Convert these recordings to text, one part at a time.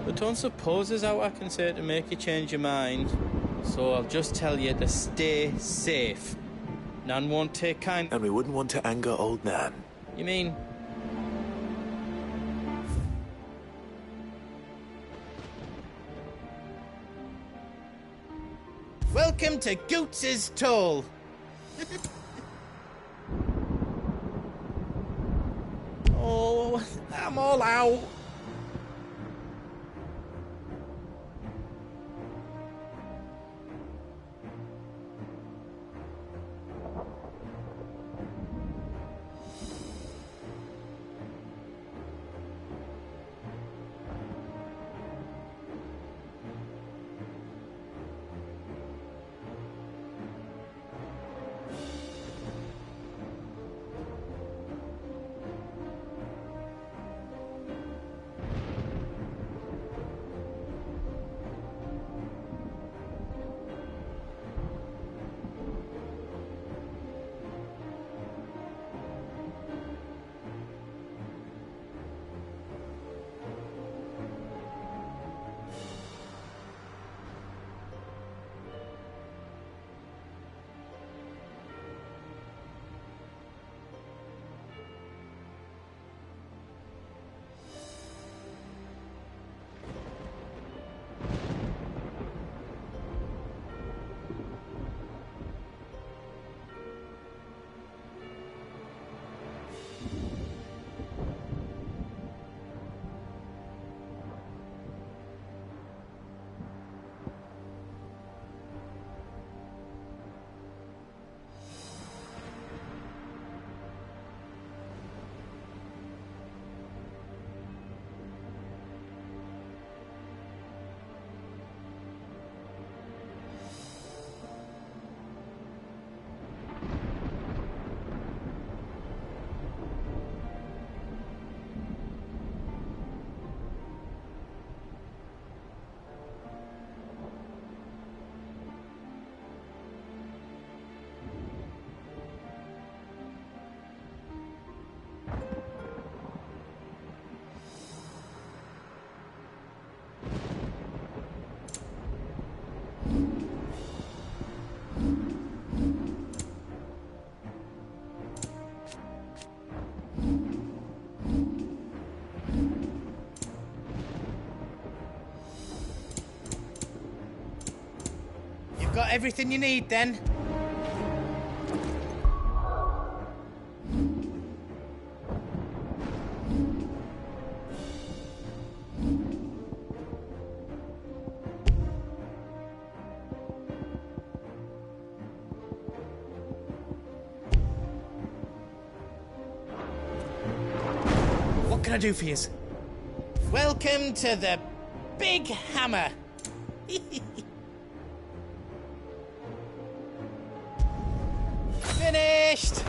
I don't suppose there's out I can say to make you change your mind. So I'll just tell you to stay safe. Nan won't take kind... And we wouldn't want to anger old Nan. You mean... Welcome to Goots's Toll. Oh, I'm all out. Got everything you need, then? What can I do for you? Welcome to the Big Hammer. Finished!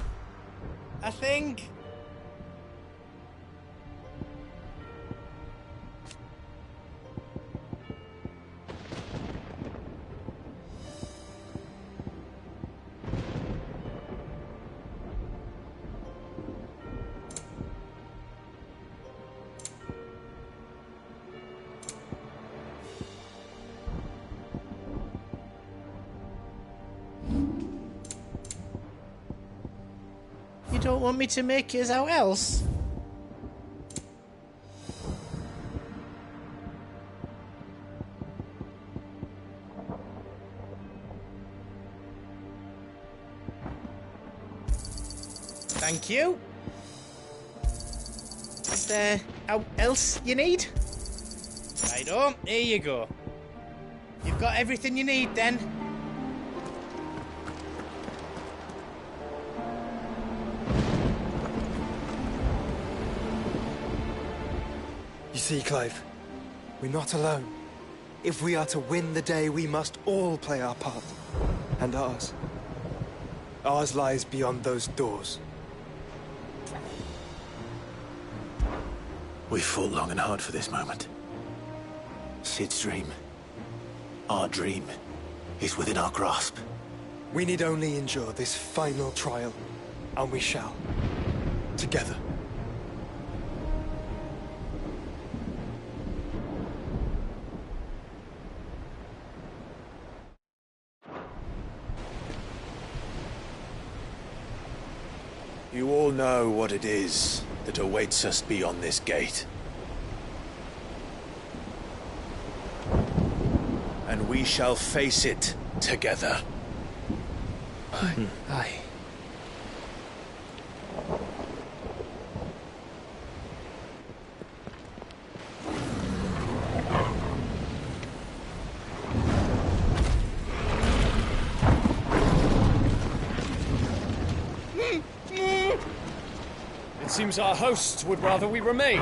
I think. You don't want me to make yours out else? Thank you. Is there else you need? Righto, here you go. You've got everything you need then? You see, Clive, we're not alone. If we are to win the day, we must all play our part. And ours. Ours lies beyond those doors. We've fought long and hard for this moment. Sid's dream, our dream, is within our grasp. We need only endure this final trial, and we shall. Together. You all know what it is that awaits us beyond this gate. And we shall face it together. Aye. It seems our hosts would rather we remain.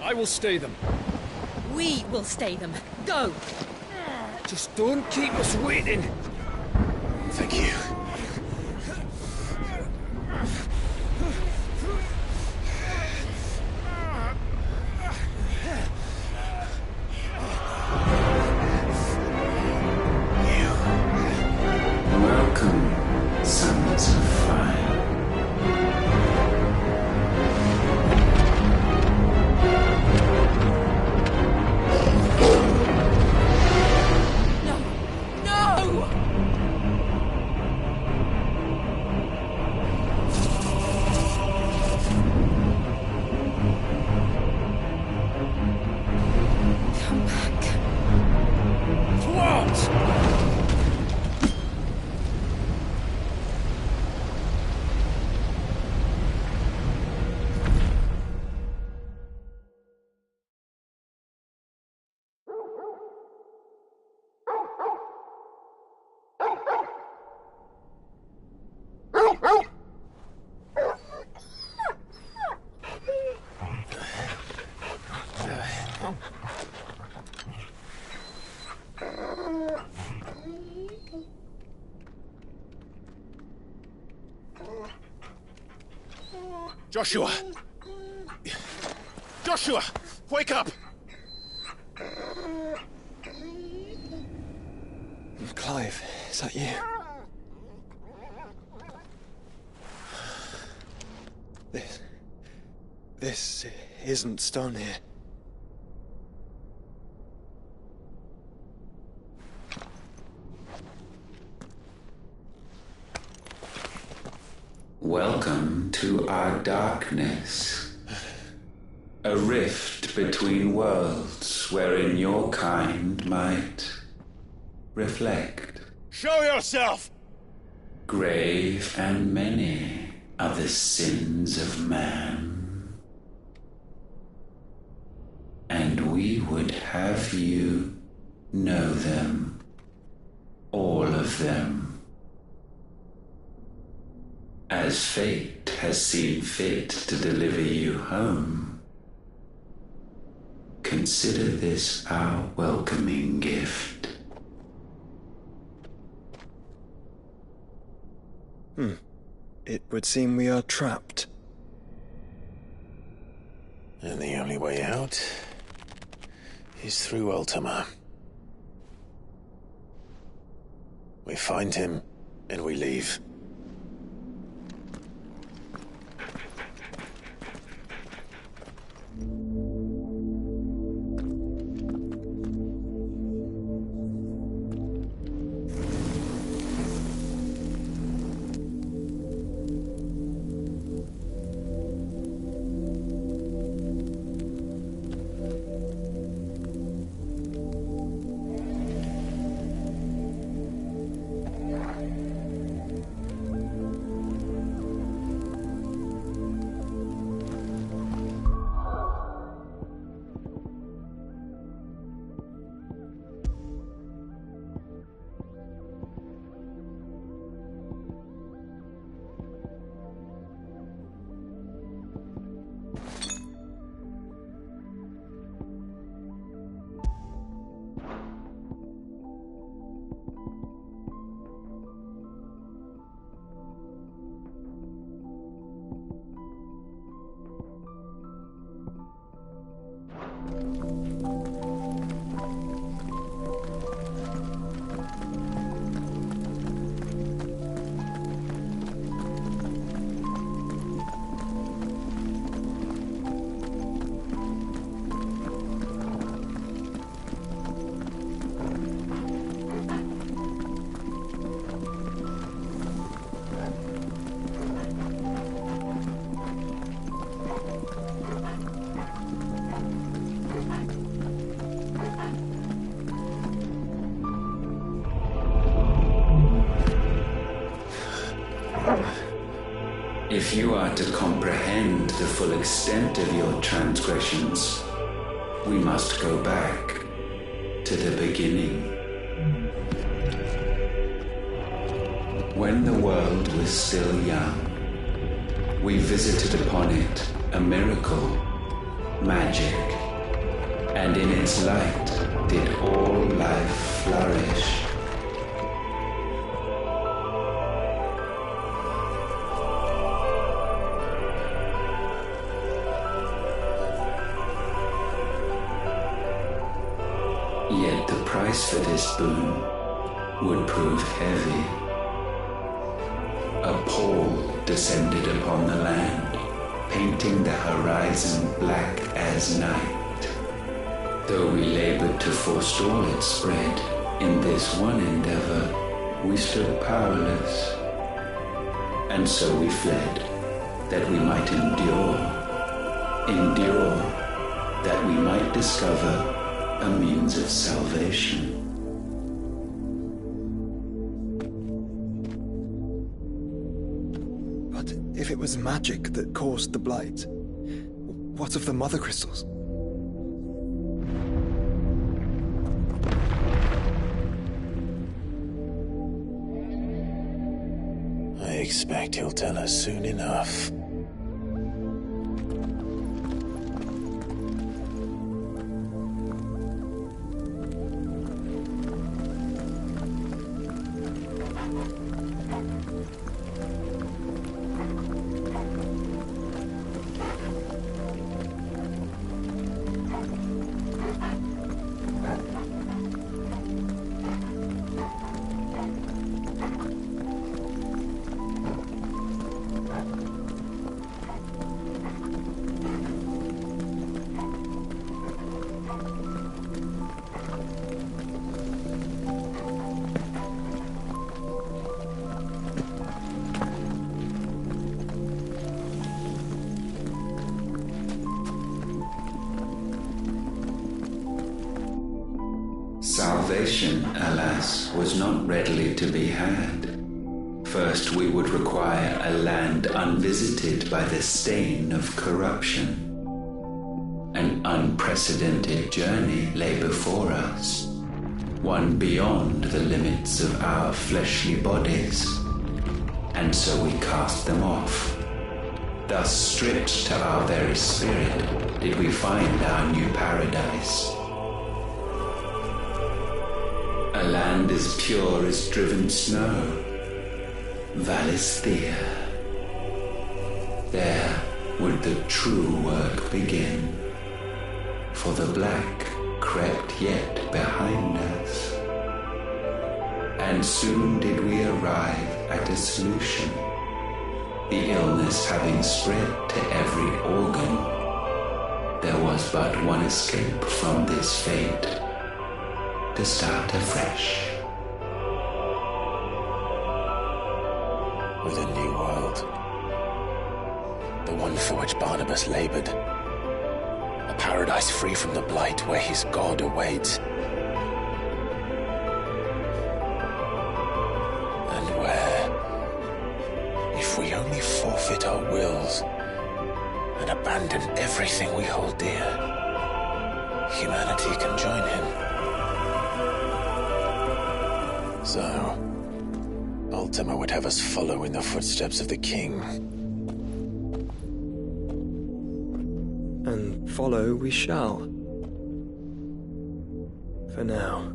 I will stay them. We will stay them. Go! Just don't keep us waiting. Thank you. Welcome, sons of fire. No! No! Come back. What? Joshua! Joshua! Wake up! Clive, is that you? This isn't stone here. Welcome to our darkness. A rift between worlds wherein your kind might reflect. Show yourself! Grave and many are the sins of man. And we would have you know them, all of them. As fate has seen fit to deliver you home, consider this our welcoming gift. It would seem we are trapped. And the only way out is through Ultima. We find him, and we leave. If you are to comprehend the full extent of your transgressions, we must go back to the beginning. When the world was still young, we visited upon it a miracle, magic, and in its light did all life flourish. Yet the price for this boon would prove heavy. A pall descended upon the land, painting the horizon black as night. Though we labored to forestall its spread, in this one endeavor we stood powerless. And so we fled, that we might endure, that we might discover a means of salvation. But if it was magic that caused the blight, what of the mother crystals? I expect he'll tell us soon enough. Salvation, alas, was not readily to be had. First, we would require a land unvisited by the stain of corruption. An unprecedented journey lay before us, one beyond the limits of our fleshly bodies. And so we cast them off. Thus, stripped to our very spirit, did we find our new paradise. A land as pure as driven snow, Valisthea. There would the true work begin, for the black crept yet behind us. And soon did we arrive at a solution, the illness having spread to every organ. There was but one escape from this fate, to start afresh. With a new world. The one for which Barnabas labored. A paradise free from the blight where his God awaits. And where, if we only forfeit our wills and abandon everything we hold dear, humanity can join him. So, Ultima would have us follow in the footsteps of the king. And follow we shall. For now.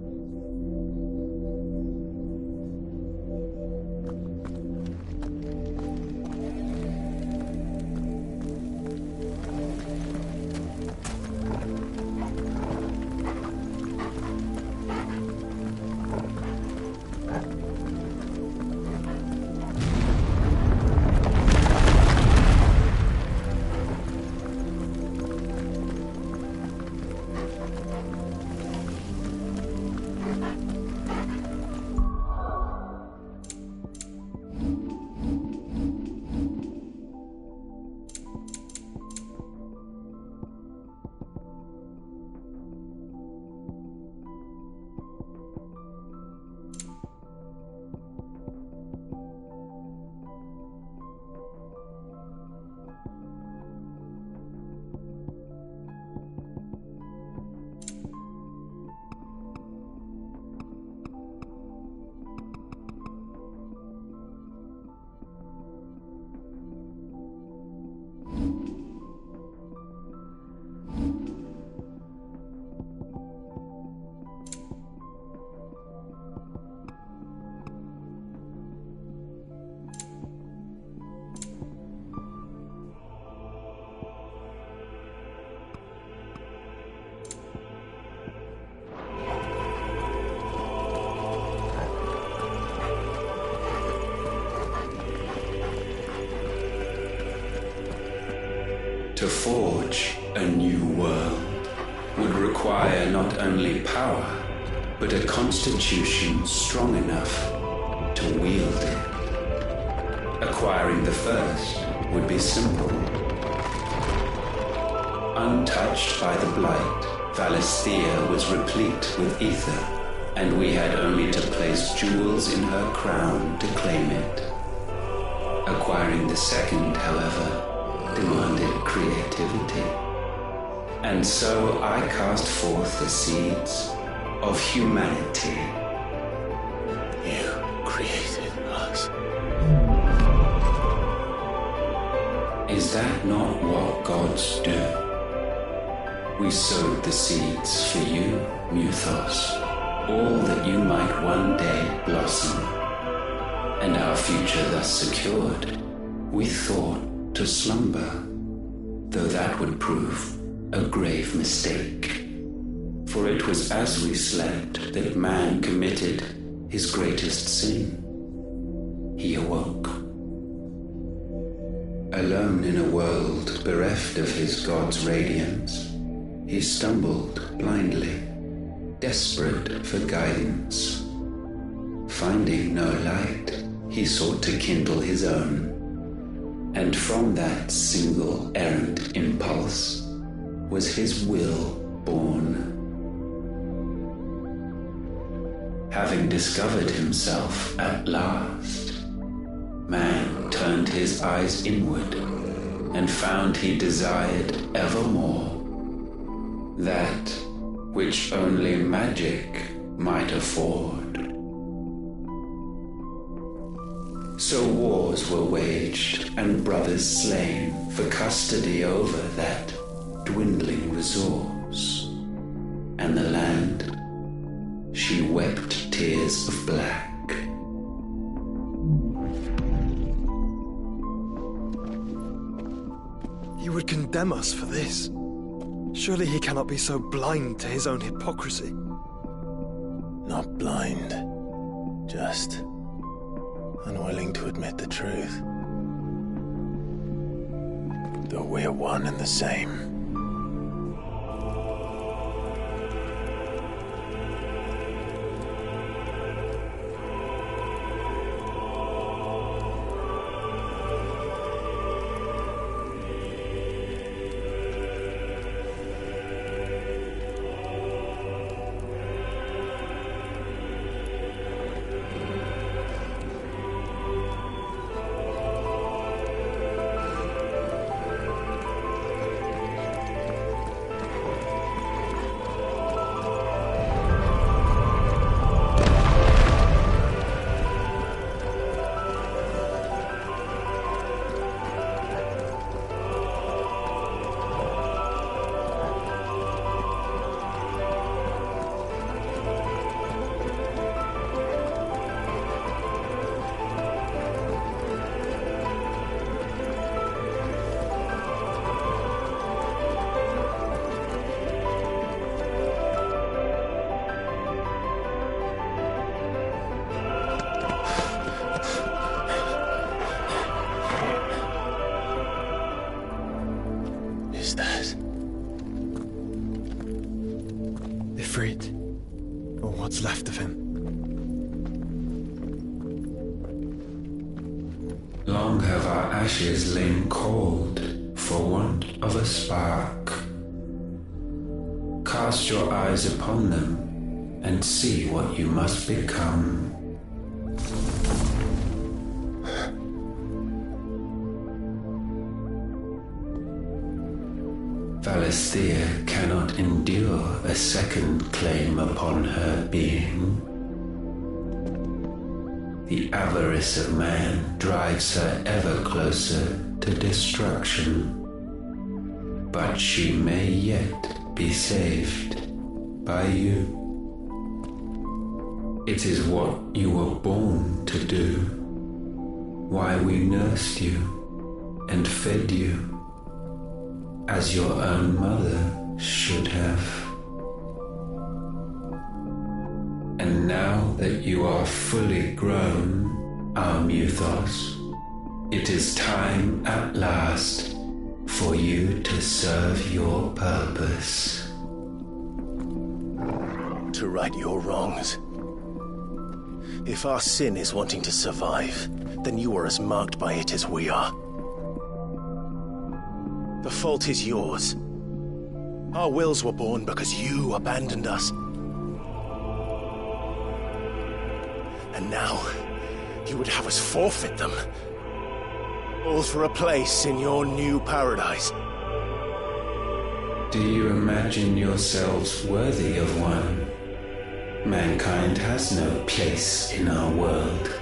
to forge a new world would require not only power, but a constitution strong enough to wield it. Acquiring the first would be simple. Untouched by the blight, Valisthea was replete with ether, and we had only to place jewels in her crown to claim it. Acquiring the second, however, demanded creativity. And so I cast forth the seeds of humanity. You created us. Is that not what gods do? We sowed the seeds for you, Muthos, all that you might one day blossom. And our future thus secured, we thought to slumber, though that would prove a grave mistake. For it was as we slept that man committed his greatest sin. He awoke. Alone in a world bereft of his God's radiance, he stumbled blindly, desperate for guidance. Finding no light, he sought to kindle his own. And from that single errant impulse was his will born. Having discovered himself at last, man turned his eyes inward and found he desired evermore that which only magic might afford. So wars were waged and brothers slain for custody over that dwindling resource, and the land, she wept tears of black. He would condemn us for this. Surely he cannot be so blind to his own hypocrisy. Not blind, just unwilling to admit the truth. Though we're one and the same. Ifrit, or what's left of him. Long have our ashes lain cold for want of a spark. Cast your eyes upon them and see what you must become. Valisthea cannot endure a second claim upon her being. The avarice of man drives her ever closer to destruction. But she may yet be saved by you. It is what you were born to do, why we nursed you and fed you, as your own mother should have. And now that you are fully grown, our Muthos, it is time at last for for you to serve your purpose. To right your wrongs. If our sin is wanting to survive, then you are as marked by it as we are. The fault is yours. Our wills were born because you abandoned us. And now, you would have us forfeit them. All for a place in your new paradise. Do you imagine yourselves worthy of one? Mankind has no place in our world.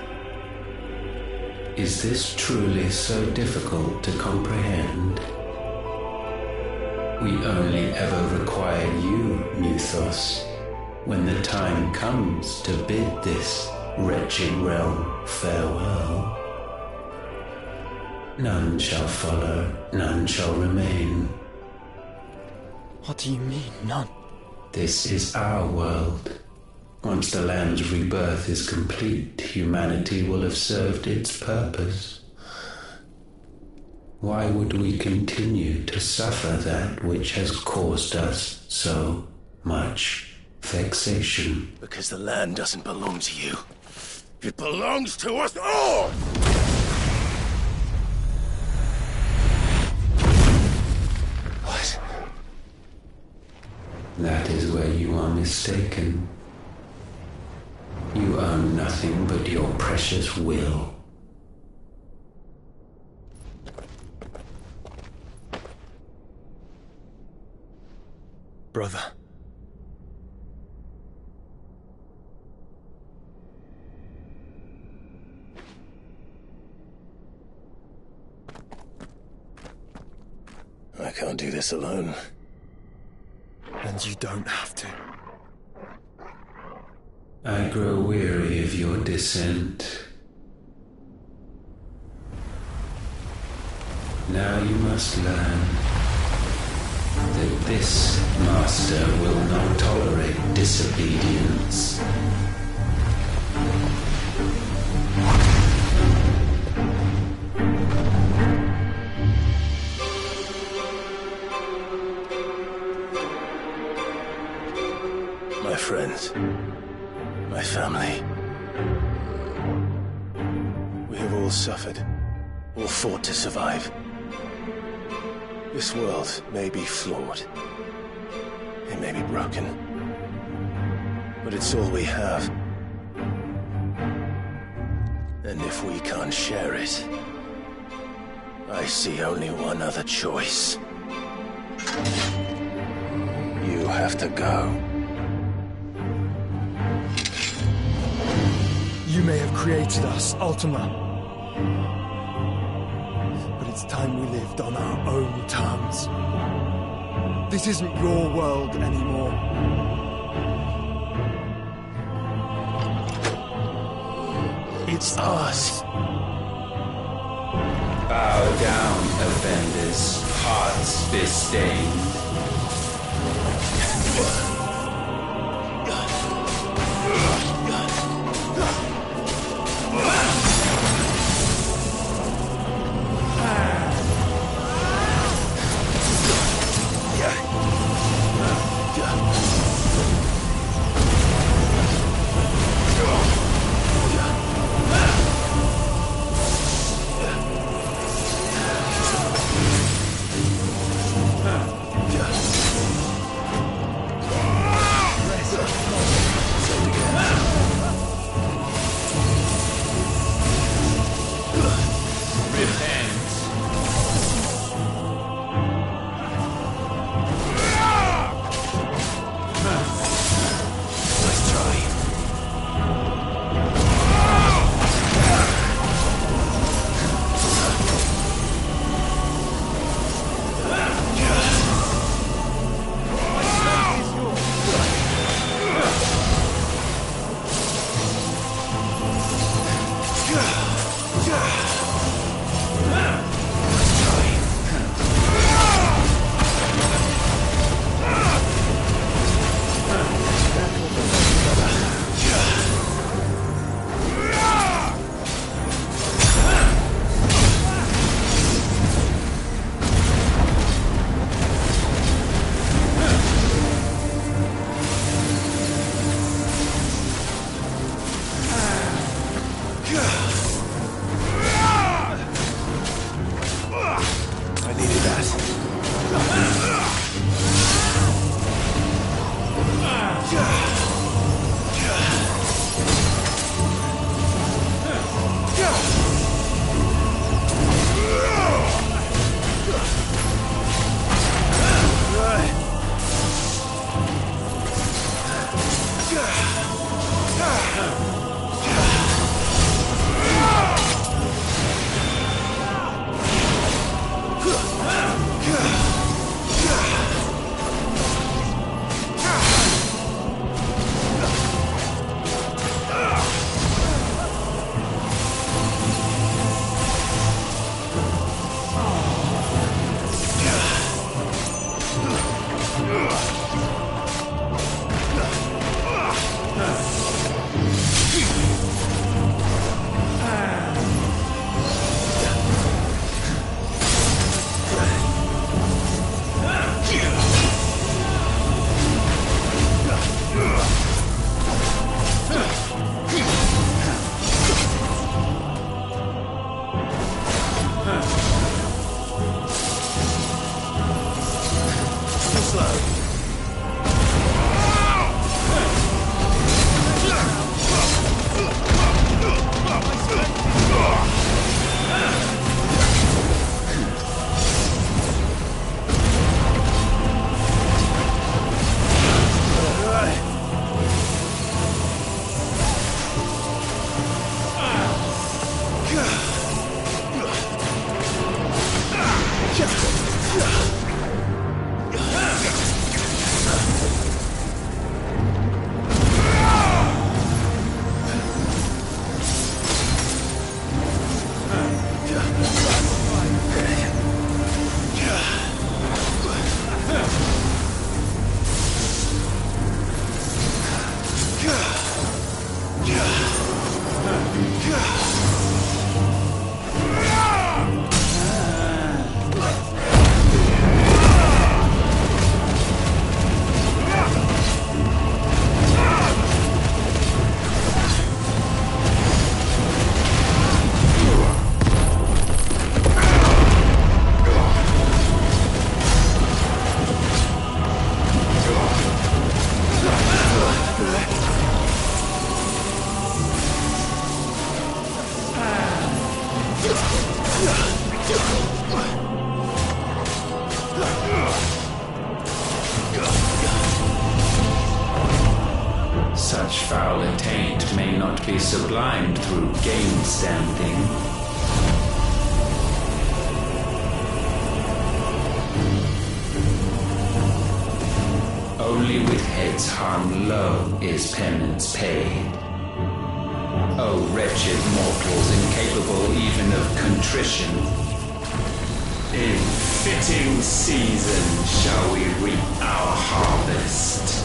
Is this truly so difficult to comprehend? We only ever require you, Muthos, when the time comes to bid this wretched realm farewell. None shall follow, none shall remain. What do you mean, none? This is our world. Once the land's rebirth is complete, humanity will have served its purpose. Why would we continue to suffer that which has caused us so much vexation? Because the land doesn't belong to you. It belongs to us all! What? That is where you are mistaken. You own nothing but your precious will. Brother. I can't do this alone. And you don't have to. I grow weary of your dissent. Now you must learn that this master will not tolerate disobedience. My friends, my family. We have all suffered, all fought to survive. This world may be flawed. It may be broken. But it's all we have. And if we can't share it, I see only one other choice. You have to go. You may have created us, Ultima. But it's time we lived on our own terms. This isn't your world anymore. It's ours. Bow down, offenders, hearts disdained. sublimed through game standing. Only with heads hung low is penance paid. O wretched mortals, incapable even of contrition, in fitting season shall we reap our harvest.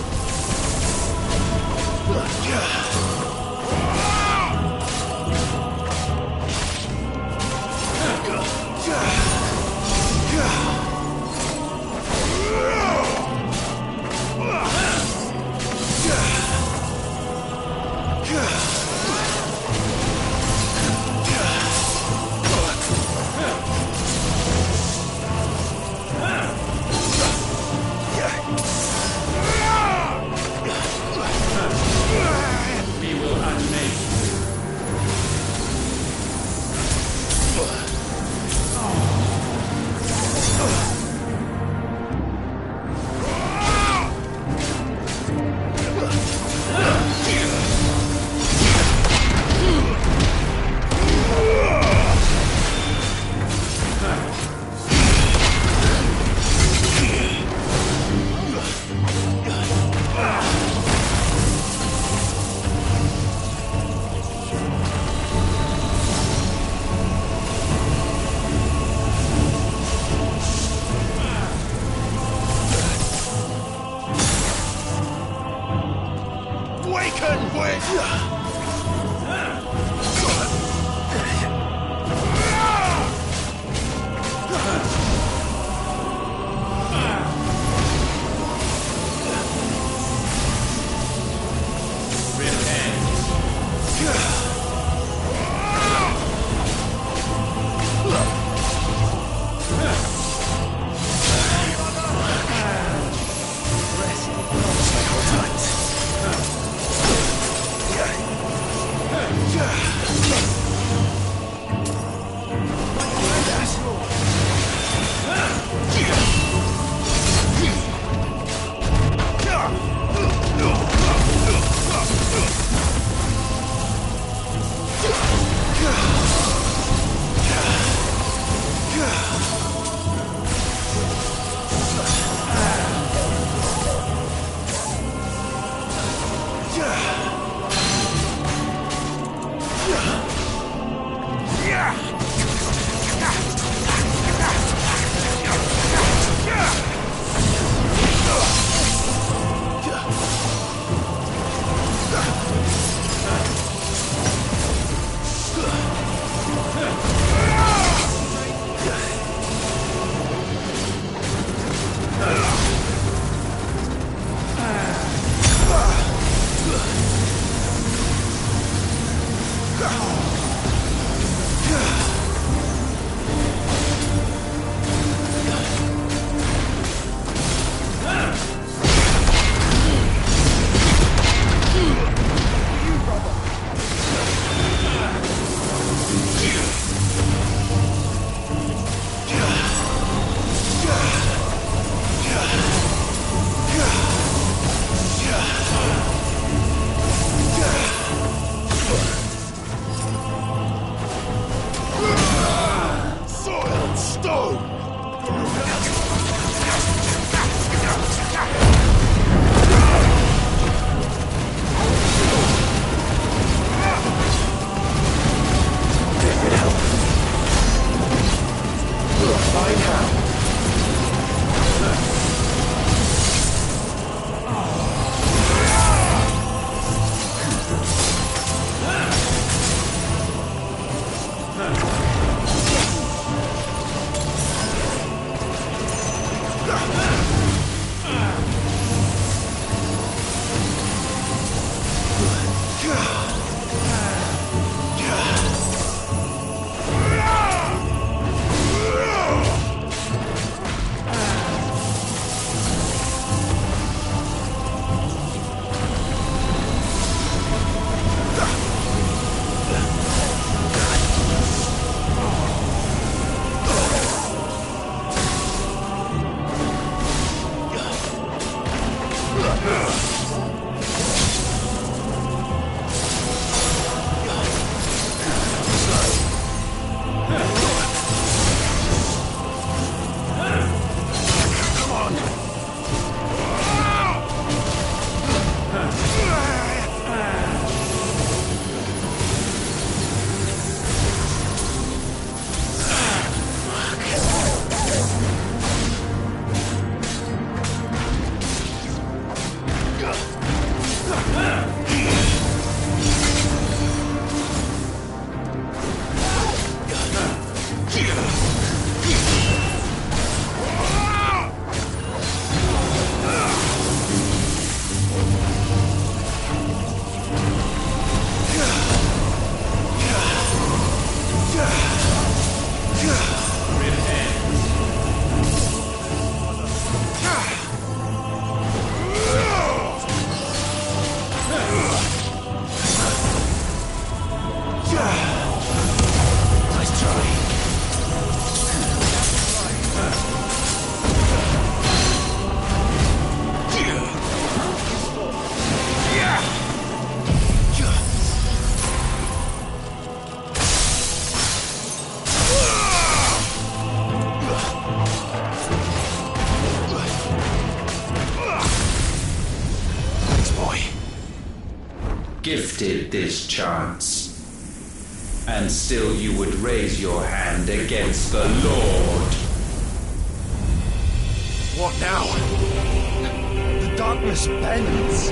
gifted this chance. And still you would raise your hand against the Lord. What now? The darkness bends.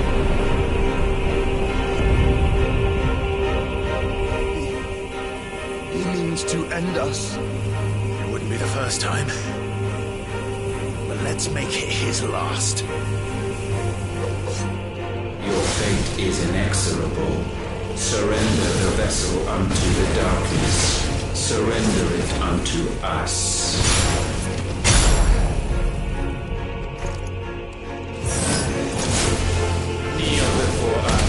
He means to end us. It wouldn't be the first time. But let's make it his last. Your fate is inexorable. Surrender the vessel unto the darkness. Surrender it unto us. Kneel before us.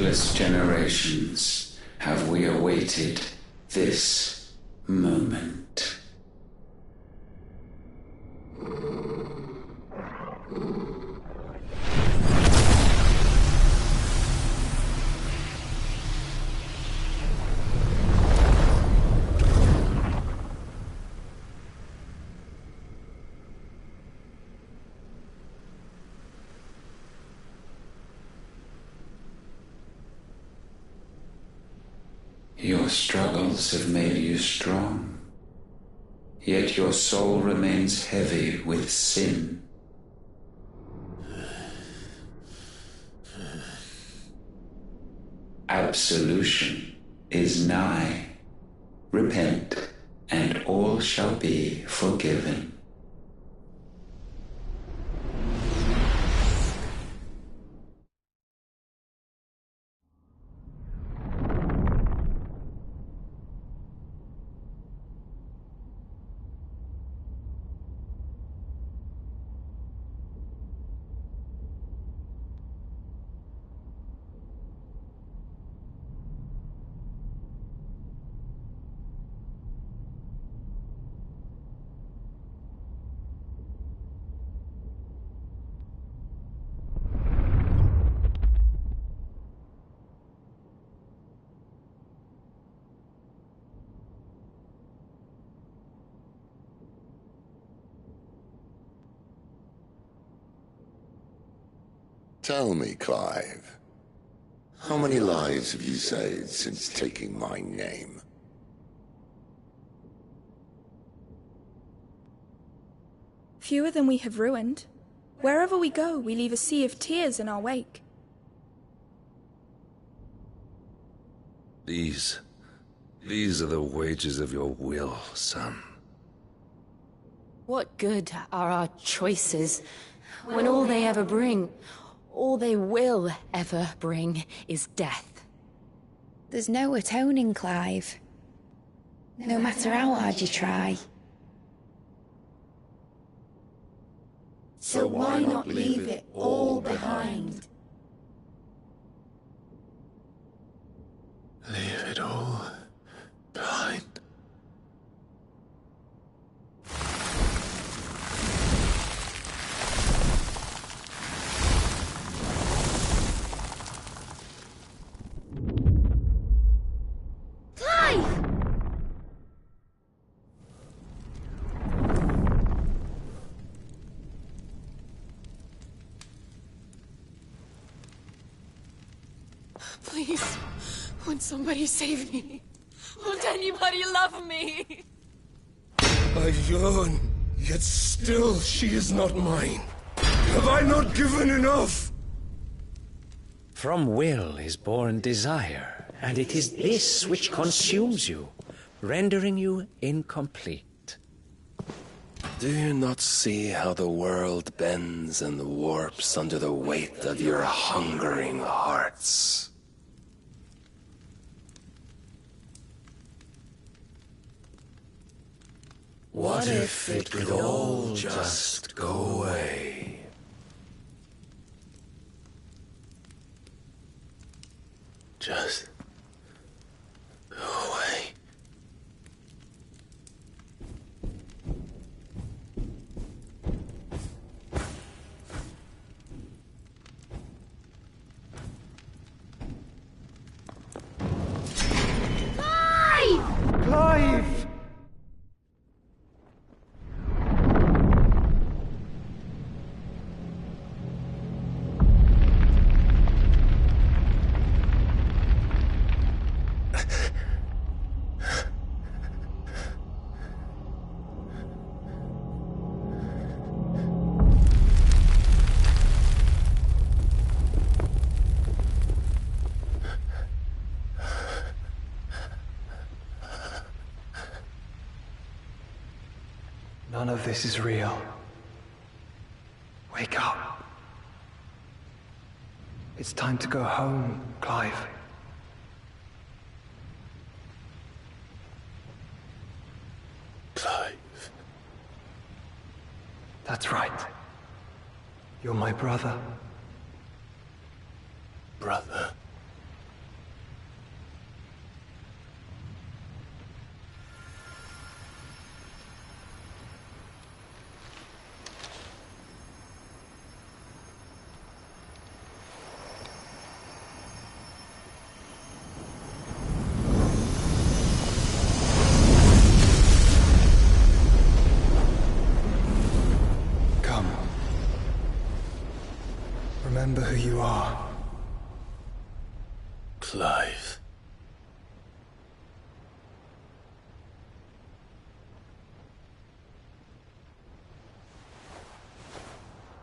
countless generations have we awaited this moment. Your struggles have made you strong, yet your soul remains heavy with sin. Absolution is nigh. Repent, and all shall be forgiven. Tell me, Clive, how many lives have you saved since taking my name? Fewer than we have ruined. Wherever we go, we leave a sea of tears in our wake. These are the wages of your will, son. What good are our choices when all they ever bring, all they will ever bring, is death? There's no atoning, Clive. No matter how hard you try. So why not leave it all behind? Leave it all behind. Please, won't somebody save me? Won't anybody love me? I yearn, yet still she is not mine. Have I not given enough? From will is born desire, and it is this which consumes you, rendering you incomplete. Do you not see how the world bends and warps under the weight of your hungering hearts? What if it could all just go away? Just go away. Clive! None of this is real. Wake up. It's time to go home, Clive. Clive. That's right. You're my brother. Brother. who you are. Clive.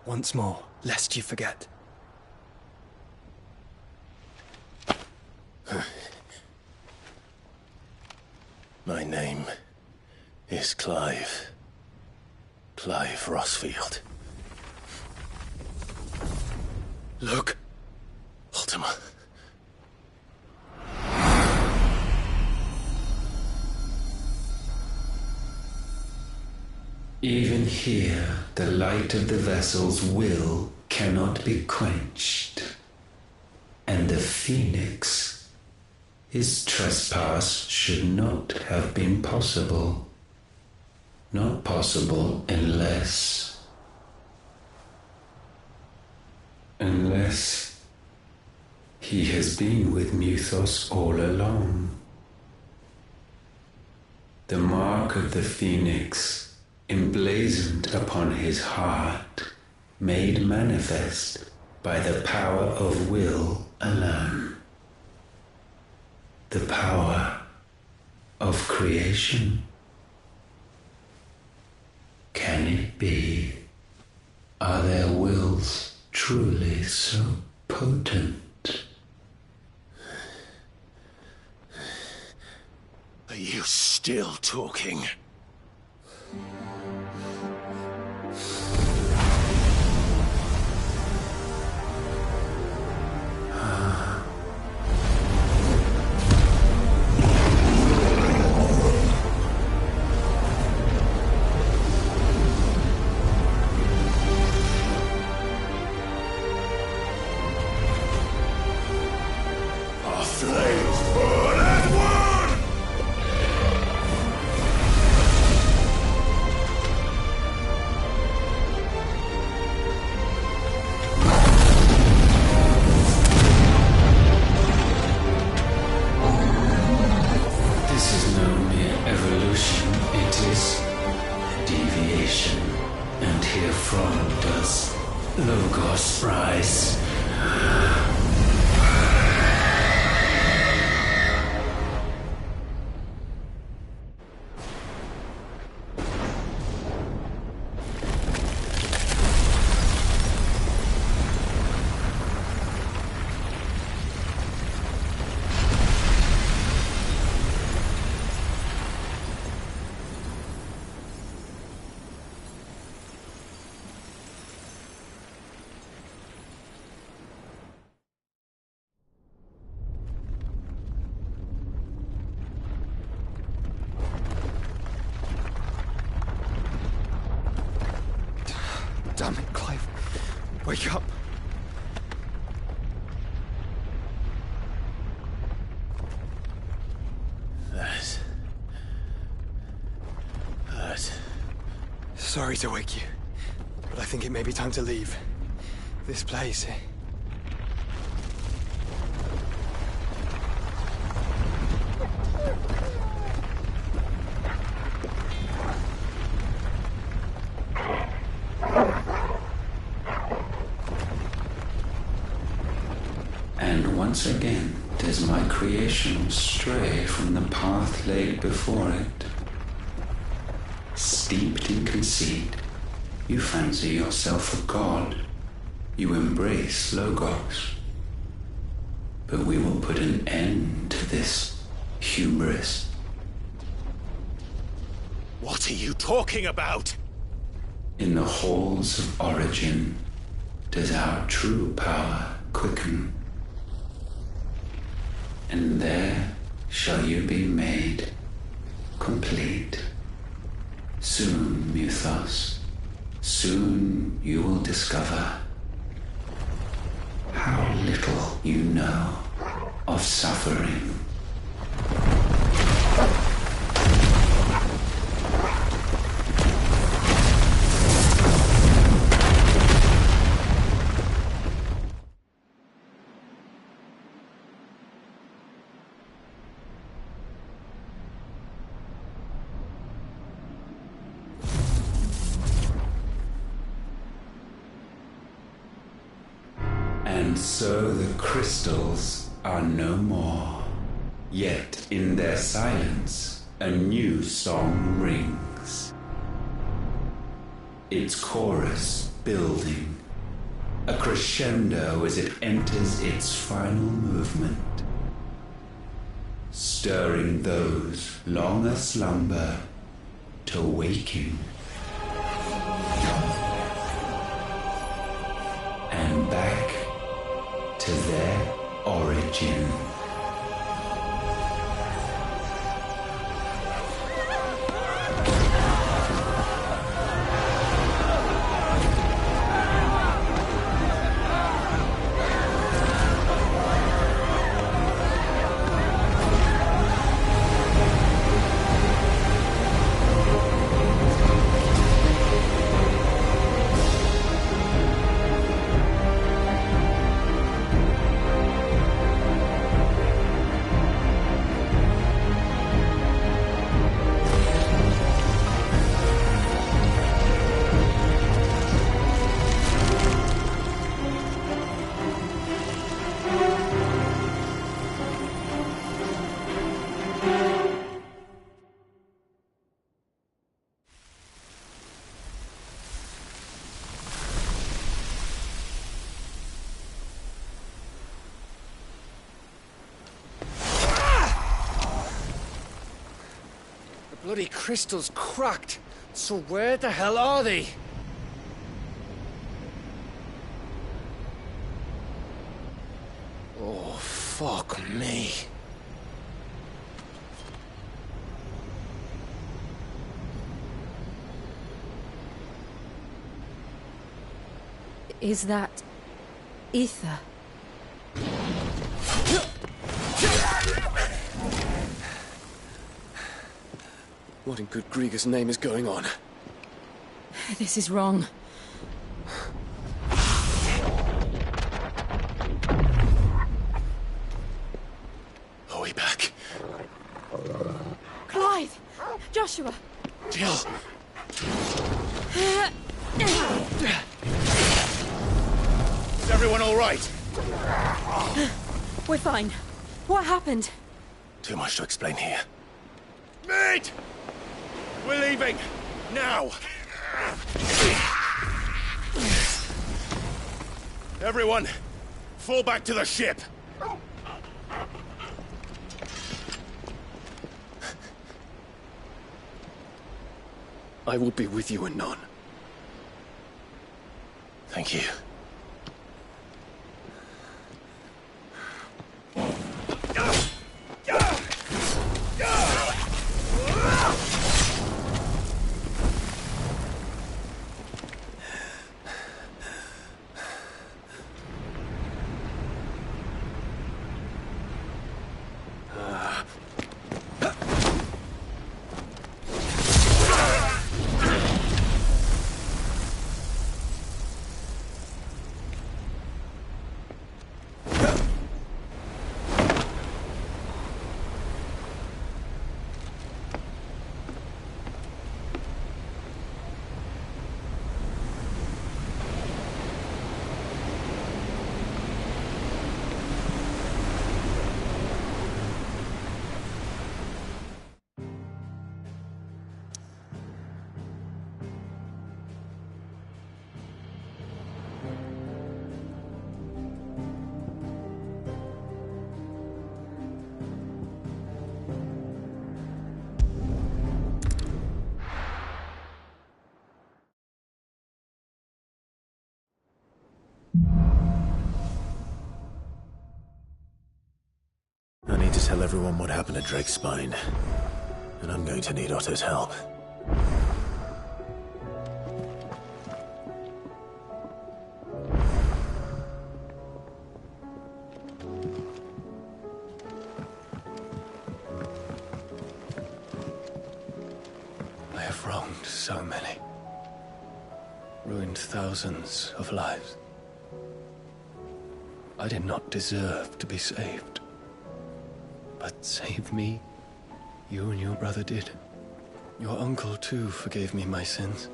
Once more, lest you forget. My name is Clive. Clive Rossfield. Look. Ultima. Even here, the light of the vessel's will cannot be quenched. And the Phoenix, his trespass should not have been possible. Not possible unless he has been with Mythos all along. The mark of the Phoenix, emblazoned upon his heart, made manifest by the power of will alone. The power of creation. Can it be? Are their wills truly so potent? Are you still talking? Logos rise. Damn it, Clive. Wake up. That. Sorry to wake you, but I think it may be time to leave. This place. And once again does my creation stray from the path laid before it. Steeped in conceit, you fancy yourself a god. You embrace Logos. But we will put an end to this hubris. What are you talking about? In the halls of origin does our true power quicken. And there shall you be made complete. Soon, Mythos, soon you will discover how little you know of suffering. And so the crystals are no more. Yet in their silence, a new song rings. Its chorus building, a crescendo as it enters its final movement, stirring those long aslumber to waking. And back to their origin. Bloody crystal's cracked. So where the hell are they? Oh, fuck me. Is that ether? What in good Grieger's name is going on? This is wrong. Are we back? Clive! Joshua! Jill! Is everyone all right? We're fine. What happened? Too much to explain here. Mate! We're leaving! Now! Everyone, fall back to the ship! I will be with you anon. Thank you. I need to tell everyone what happened at Drake's Spine, and I'm going to need Otto's help. I have wronged so many, ruined thousands of lives. I did not deserve to be saved. But save me, you and your brother did. Your uncle, too, forgave me my sins.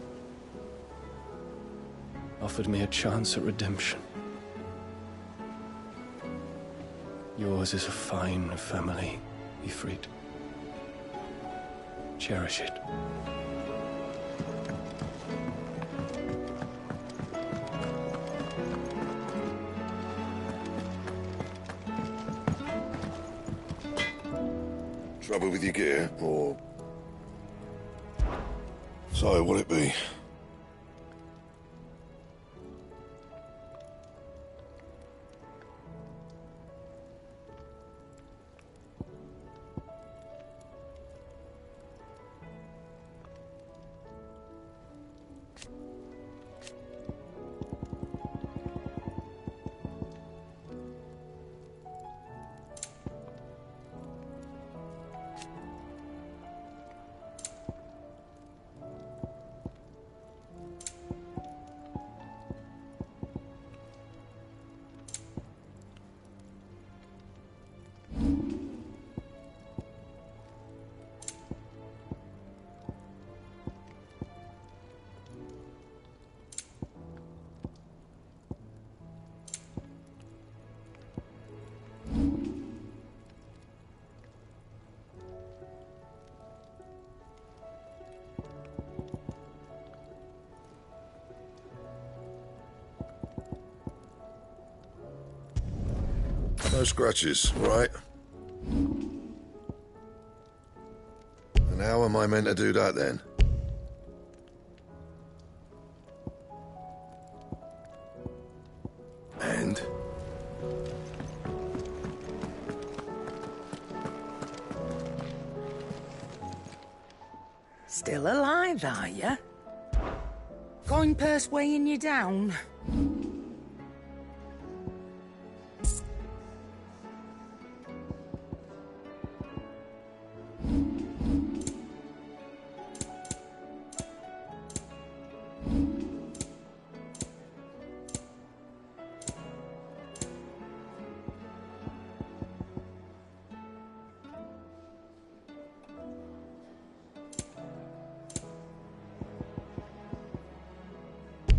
Offered me a chance at redemption. Yours is a fine family, Ifrit. Cherish it. Trouble with your gear, or... So, what'll it be? No scratches, right? And how am I meant to do that then? And? Still alive, are you? Coin purse weighing you down?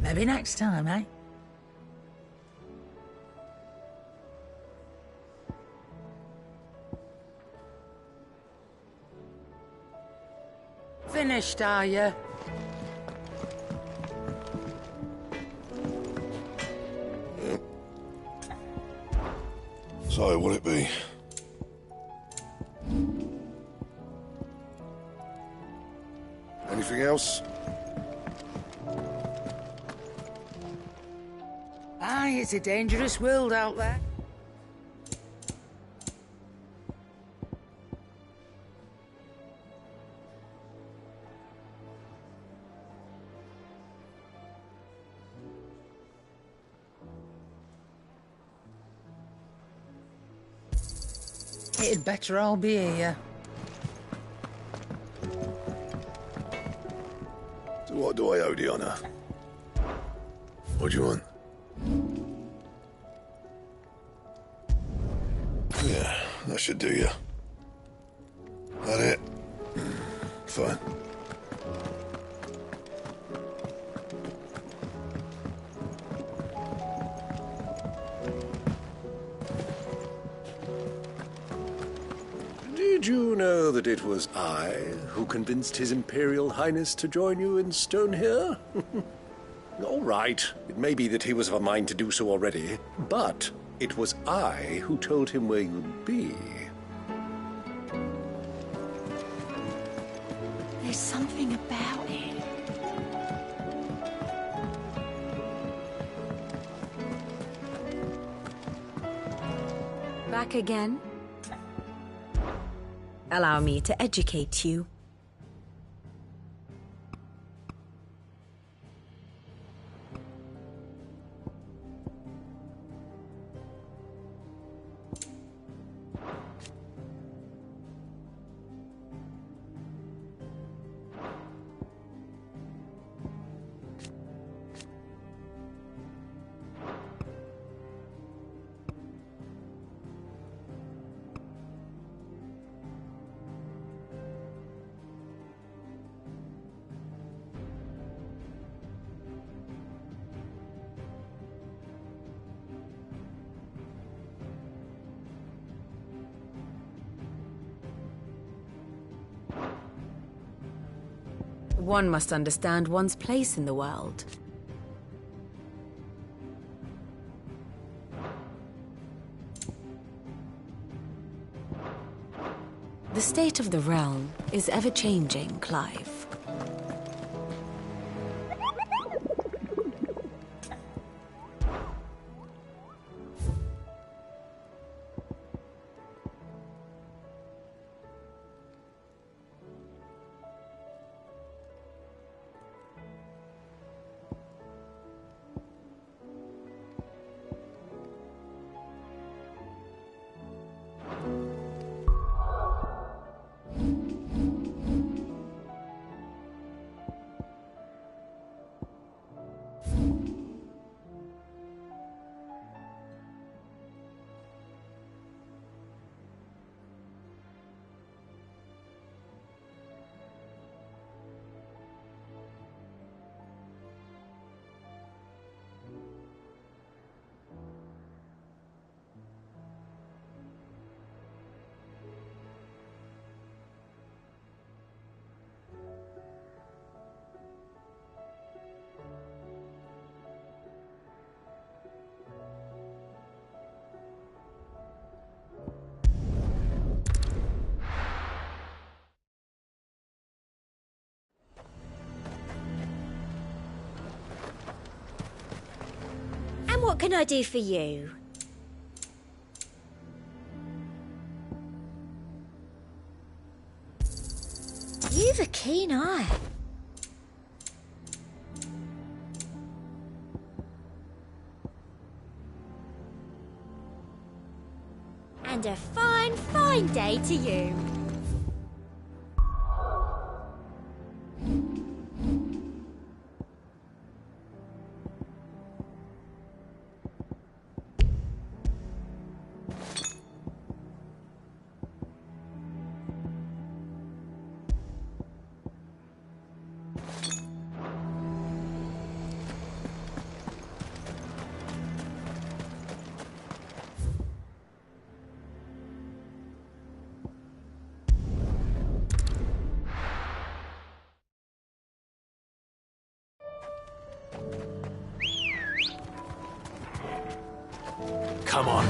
Maybe next time, eh? Finished, are you? Yep. So, what'll it be? Anything else? Aye, it's a dangerous world out there. It'd better all be here. So what do I owe the honour? What do you want? Yeah, that should do you. That it? Fine. Did you know that it was I who convinced His Imperial Highness to join you in Stonehere? All right, it may be that he was of a mind to do so already, but it was I who told him where you'd be. There's something about it. Back again? Allow me to educate you. One must understand one's place in the world. The state of the realm is ever-changing, Clive. What can I do for you? You've a keen eye. And a fine, fine day to you. Come on.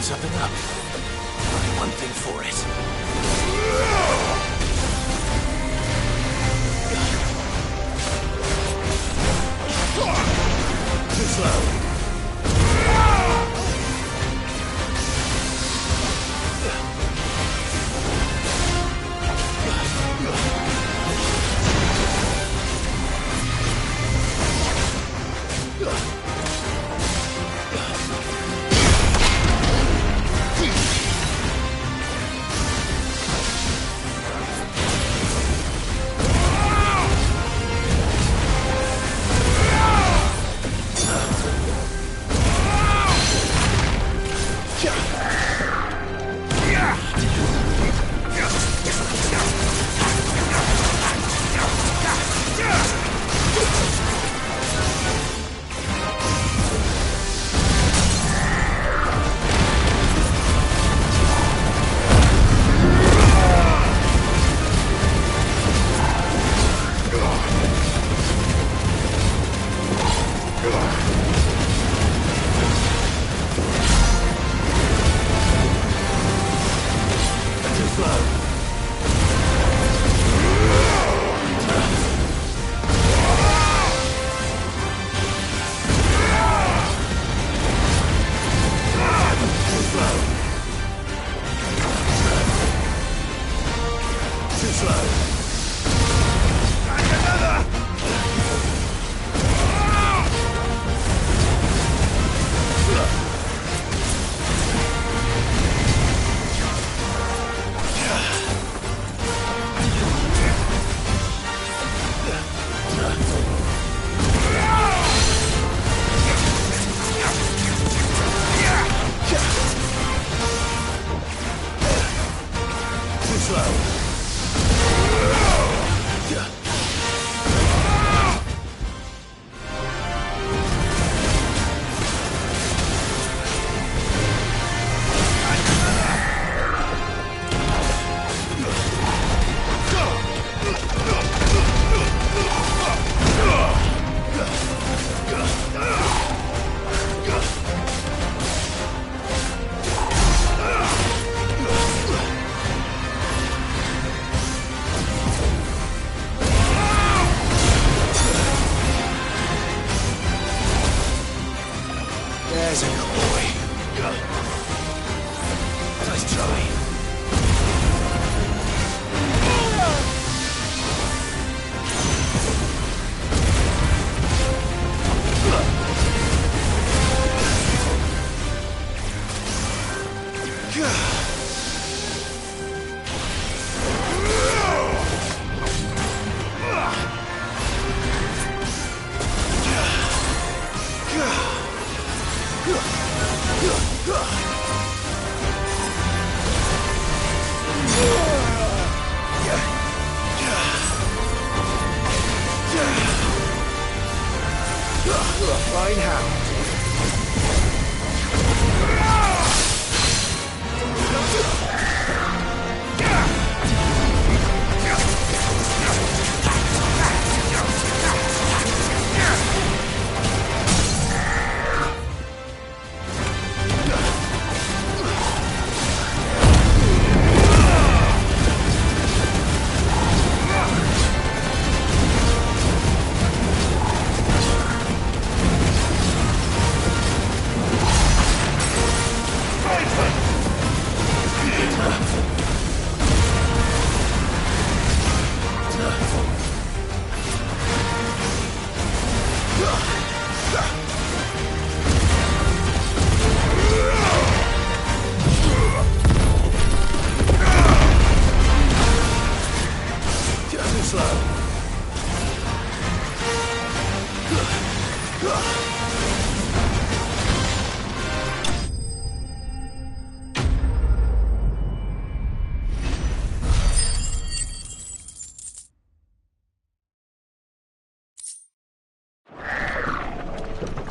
something up. Only one thing for it. Too slow. There's a good boy. Nice try. Fine how.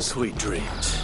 Sweet dreams.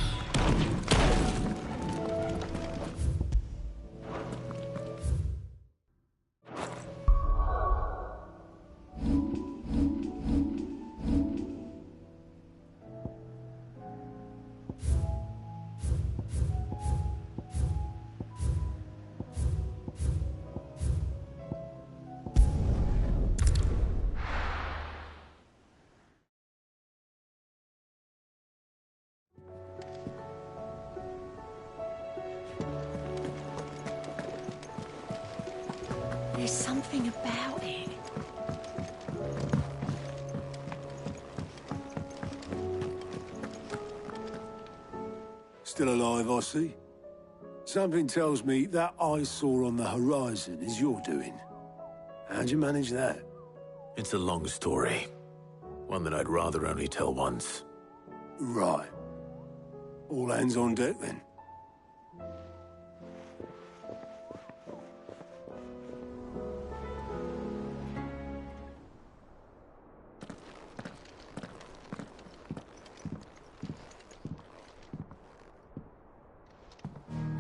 something about it. Still alive, I see. Something tells me that eyesore on the horizon is your doing. How'd you manage that? It's a long story. One that I'd rather only tell once. Right. All hands on deck, then.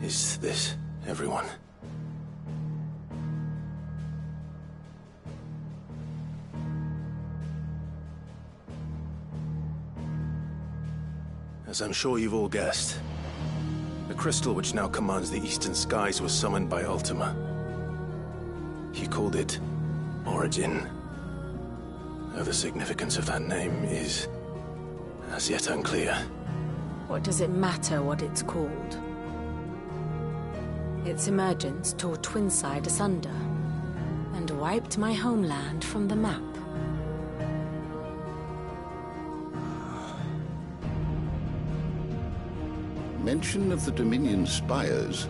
Is this everyone? As I'm sure you've all guessed, the crystal which now commands the eastern skies was summoned by Ultima. He called it Origin. Though the significance of that name is as yet unclear. What does it matter what it's called? Its emergence tore Twinside asunder and wiped my homeland from the map. Mention of the Dominion spires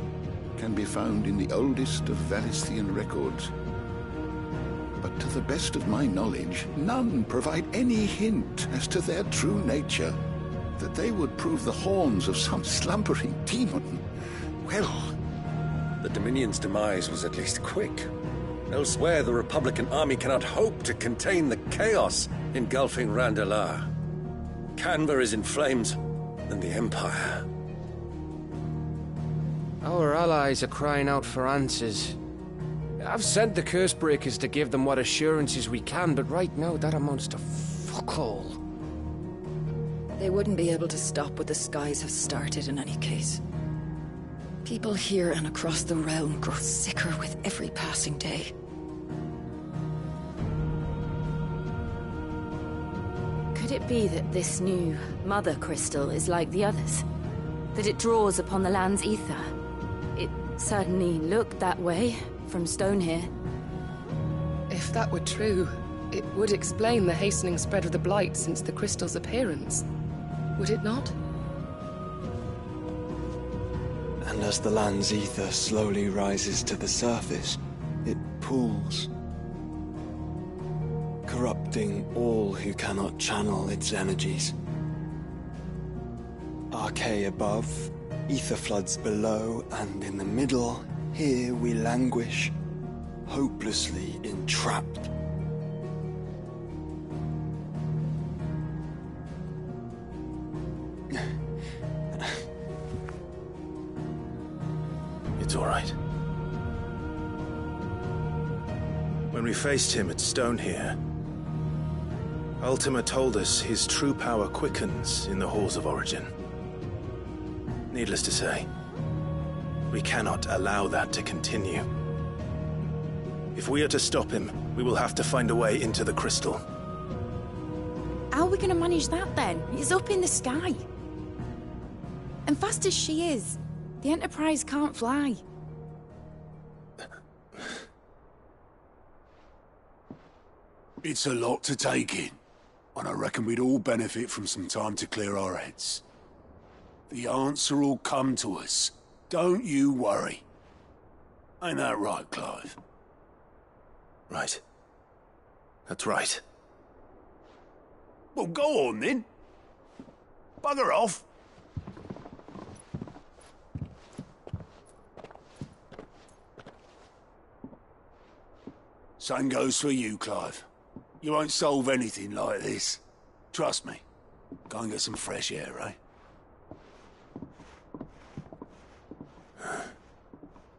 can be found in the oldest of Valisthian records. But to the best of my knowledge, none provide any hint as to their true nature. That they would prove the horns of some slumbering demon. Well, the Dominion's demise was at least quick. Elsewhere, the Republican army cannot hope to contain the chaos engulfing Randalar. Canva is in flames, and the Empire. Our allies are crying out for answers. I've sent the Cursebreakers to give them what assurances we can, but right now that amounts to fuck all. They wouldn't be able to stop what the skies have started in any case. People here and across the realm grow sicker with every passing day. Could it be that this new Mother Crystal is like the others? That it draws upon the land's ether? It certainly looked that way from Stonehere. If that were true, it would explain the hastening spread of the Blight since the crystal's appearance. Would it not? And as the land's ether slowly rises to the surface, it pools, corrupting all who cannot channel its energies. Archay above, ether floods below, and in the middle, here we languish, hopelessly entrapped. It's all right. When we faced him at Stonehere, Ultima told us his true power quickens in the halls of Origin. Needless to say, we cannot allow that to continue. If we are to stop him, we will have to find a way into the crystal. How are we going to manage that then? It's up in the sky. And fast as she is, the Enterprise can't fly. It's a lot to take in, and I reckon we'd all benefit from some time to clear our heads. The answer will come to us. Don't you worry. Ain't that right, Clive? Right. That's right. Well, go on then. Bugger off. Same goes for you, Clive. You won't solve anything like this. Trust me. Go and get some fresh air, eh?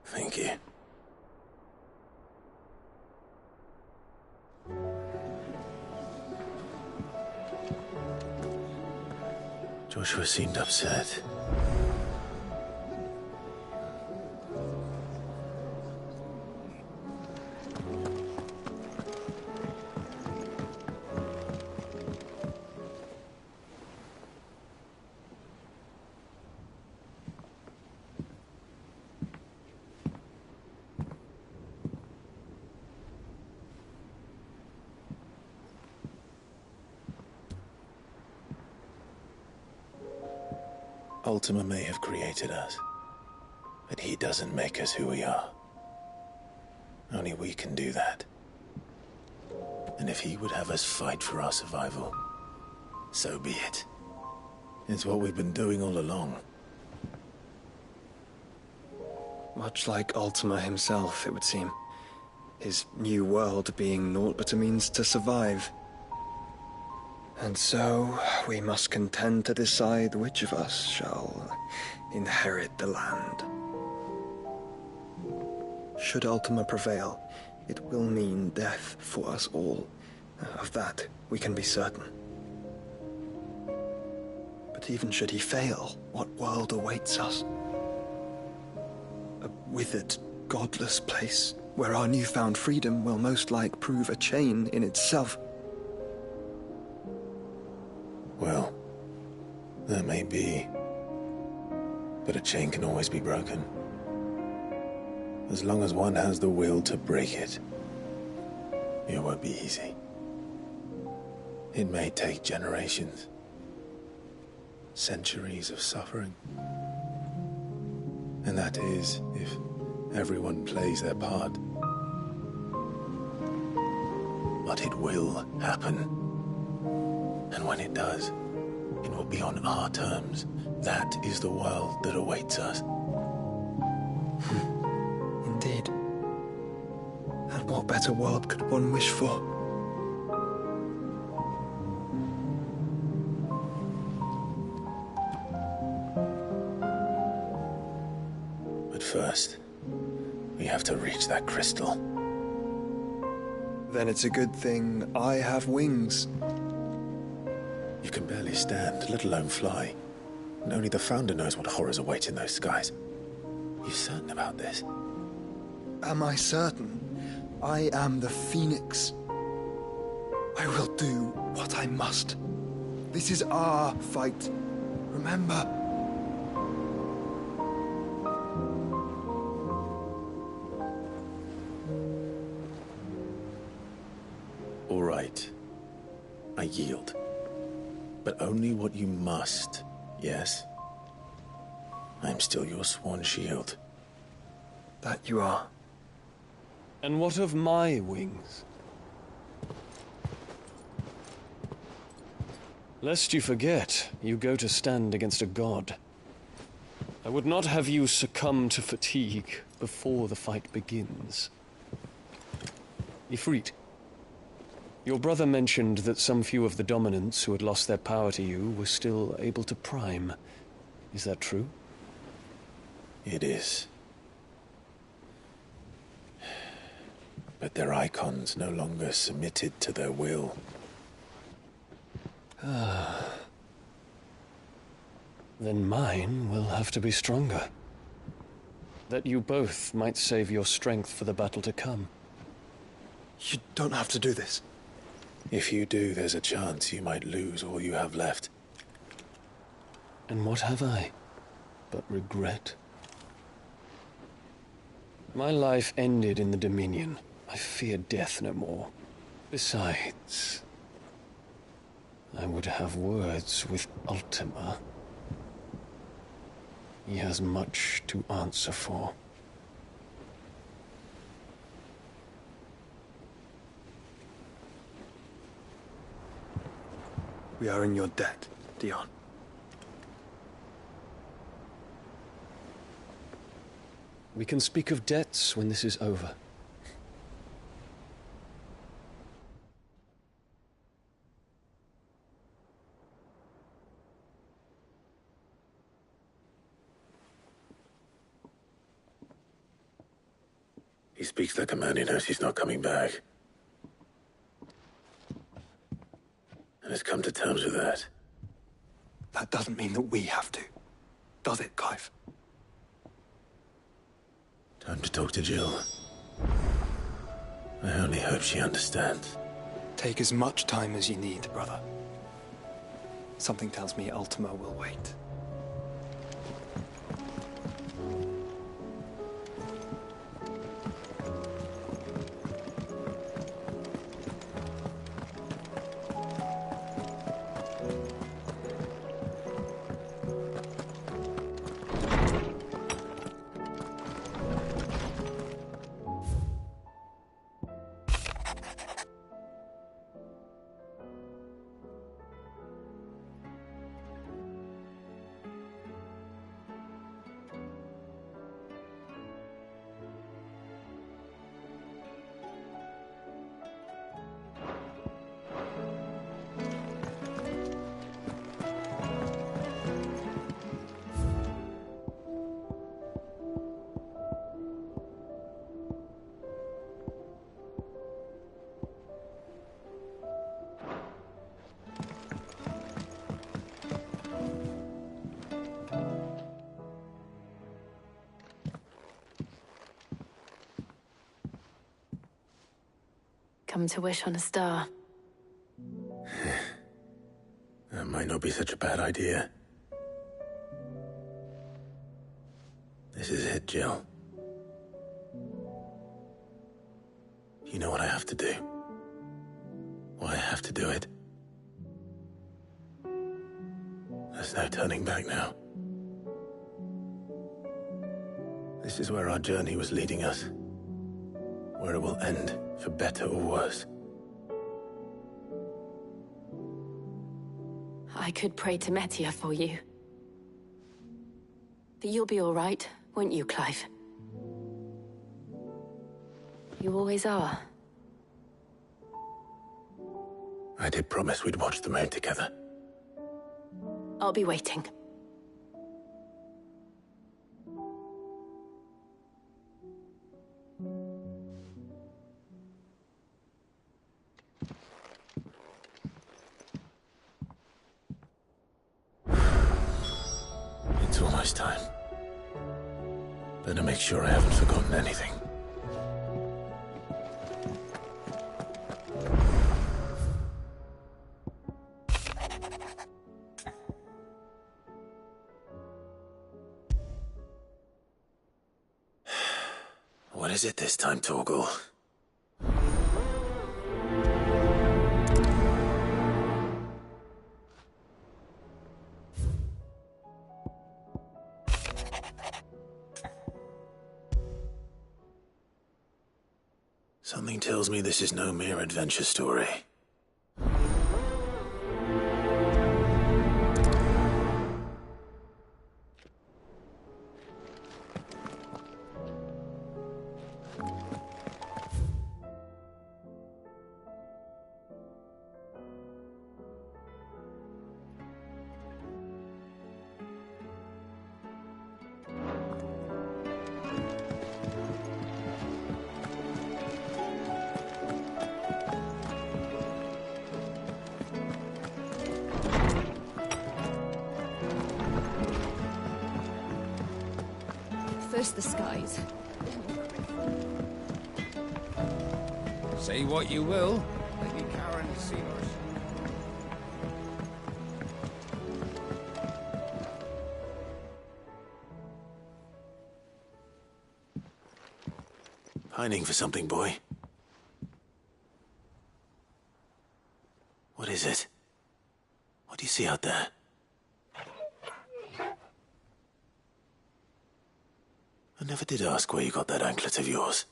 Thank you. Joshua seemed upset. Ultima may have created us, but he doesn't make us who we are. Only we can do that. And if he would have us fight for our survival, so be it. It's what we've been doing all along. Much like Ultima himself, it would seem. His new world being naught but a means to survive. And so, we must contend to decide which of us shall inherit the land. Should Ultima prevail, it will mean death for us all. Of that, we can be certain. But even should he fail, what world awaits us? A withered, godless place, where our newfound freedom will most like prove a chain in itself. Well, that may be. But a chain can always be broken. As long as one has the will to break it. It won't be easy. It may take generations. Centuries of suffering. And that is if everyone plays their part. But it will happen. And when it does, it will be on our terms. That is the world that awaits us. Indeed. And what better world could one wish for? But first, we have to reach that crystal. Then it's a good thing I have wings. You can barely stand, let alone fly. And only the Founder knows what horrors await in those skies. You certain about this? Am I certain? I am the Phoenix. I will do what I must. This is our fight. Remember. All right. I yield. But only what you must, yes? I'm still your sworn shield. That you are. And what of my wings? Lest you forget, you go to stand against a god. I would not have you succumb to fatigue before the fight begins. Ifrit, your brother mentioned that some few of the dominants who had lost their power to you were still able to prime. Is that true? It is. But their icons no longer submitted to their will. Then mine will have to be stronger. That you both might save your strength for the battle to come. You don't have to do this. If you do, there's a chance you might lose all you have left. And what have I but regret? My life ended in the Dominion. I fear death no more. Besides, I would have words with Ultima. He has much to answer for. We are in your debt, Dion. We can speak of debts when this is over. He speaks like a man who knows he's not coming back. And has come to terms with that. That doesn't mean that we have to, does it, Clive? Time to talk to Jill. I only hope she understands. Take as much time as you need, brother. Something tells me Ultima will wait. come to wish on a star. That might not be such a bad idea. This is it, Jill. You know what I have to do. Why I have to do it. There's no turning back now. This is where our journey was leading us. Where it will end, for better or worse. I could pray to Metia for you. But you'll be all right, won't you, Clive? You always are. I did promise we'd watch the moon together. I'll be waiting. It's almost time. Better make sure I haven't forgotten anything. What is it this time, Torgal? Something tells me this is no mere adventure story. First the skies. Say what you will, Lady Karen has seen us. Pining for something, boy. What is it? What do you see out there? I never did ask where you got that anklet of yours.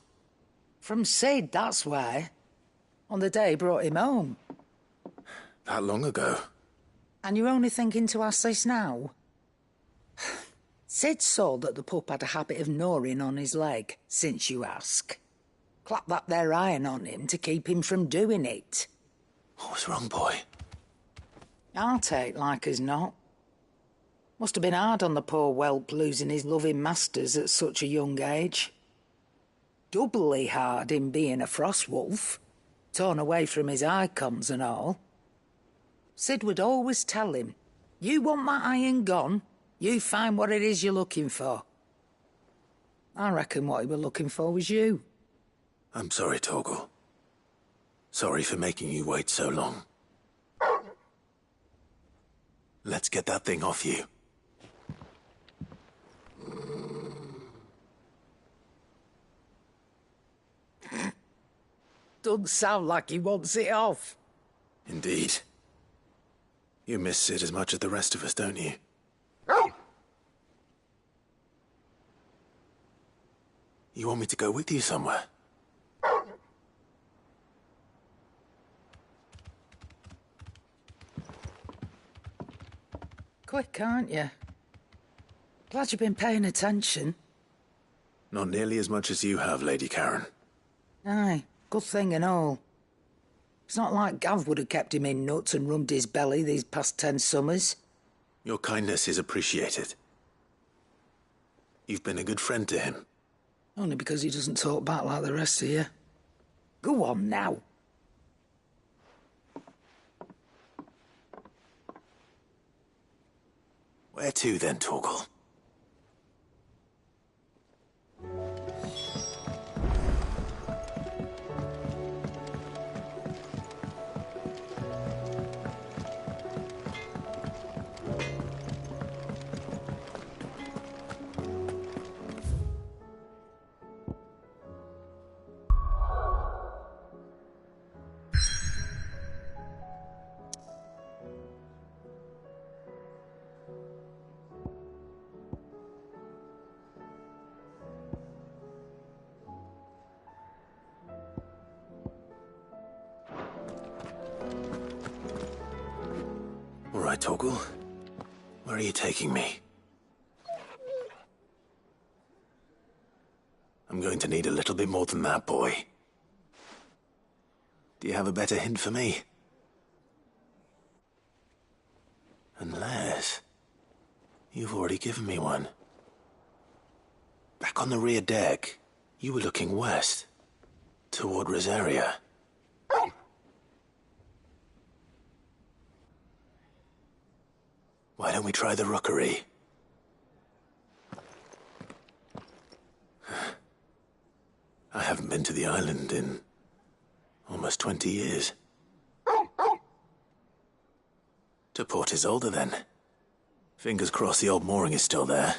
From Sid, that's why. On the day he brought him home. That long ago? And you're only thinking to ask this now? Sid saw that the pup had a habit of gnawing on his leg, since you ask. Clap that there iron on him to keep him from doing it. What was wrong, boy? I'll take like as not. Must have been hard on the poor whelp losing his loving masters at such a young age. Doubly hard in being a frost wolf, torn away from his icons and all. Sid would always tell him, you want that iron gone, you find what it is you're looking for. I reckon what he were looking for was you. I'm sorry, Torgal. Sorry for making you wait so long. Let's get that thing off you. Doesn't sound like he wants it off. Indeed. You miss Sid as much as the rest of us, don't you? You want me to go with you somewhere? Quick, aren't you? Glad you've been paying attention. Not nearly as much as you have, Lady Karen. Aye, good thing and all. It's not like Gav would have kept him in nuts and rubbed his belly these past 10 summers. Your kindness is appreciated. You've been a good friend to him. Only because he doesn't talk back like the rest of you. Go on now. Where to then, Torgal? All right, Torgal. Where are you taking me? I'm going to need a little bit more than that, boy. Do you have a better hint for me? Unless... you've already given me one. Back on the rear deck, you were looking west, toward Rosaria. Why don't we try the rookery? I haven't been to the island in almost 20 years. To Port Isolde, then. Fingers crossed the old mooring is still there.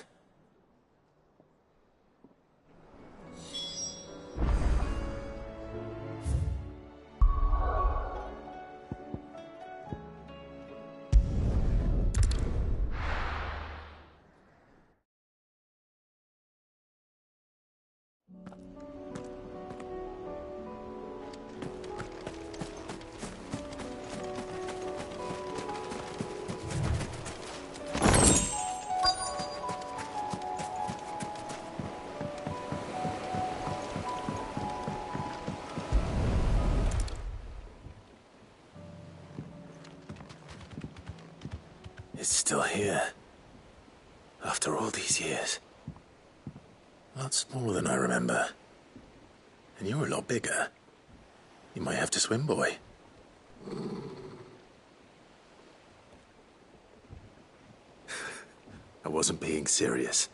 It's still here. After all these years. A lot smaller than I remember. And you're a lot bigger. You might have to swim, boy. I wasn't being serious.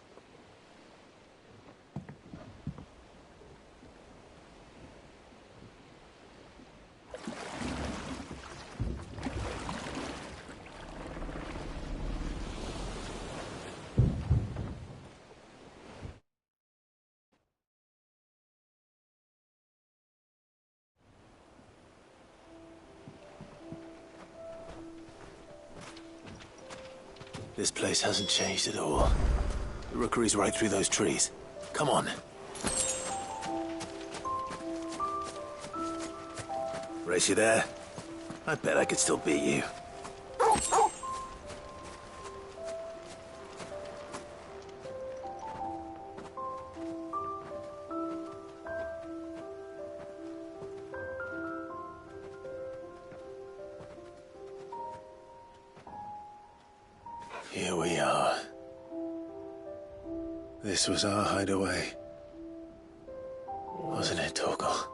This place hasn't changed at all. The rookery's right through those trees. Come on. Race you there? I bet I could still beat you. Here we are. This was our hideaway. Wasn't it, Torgal?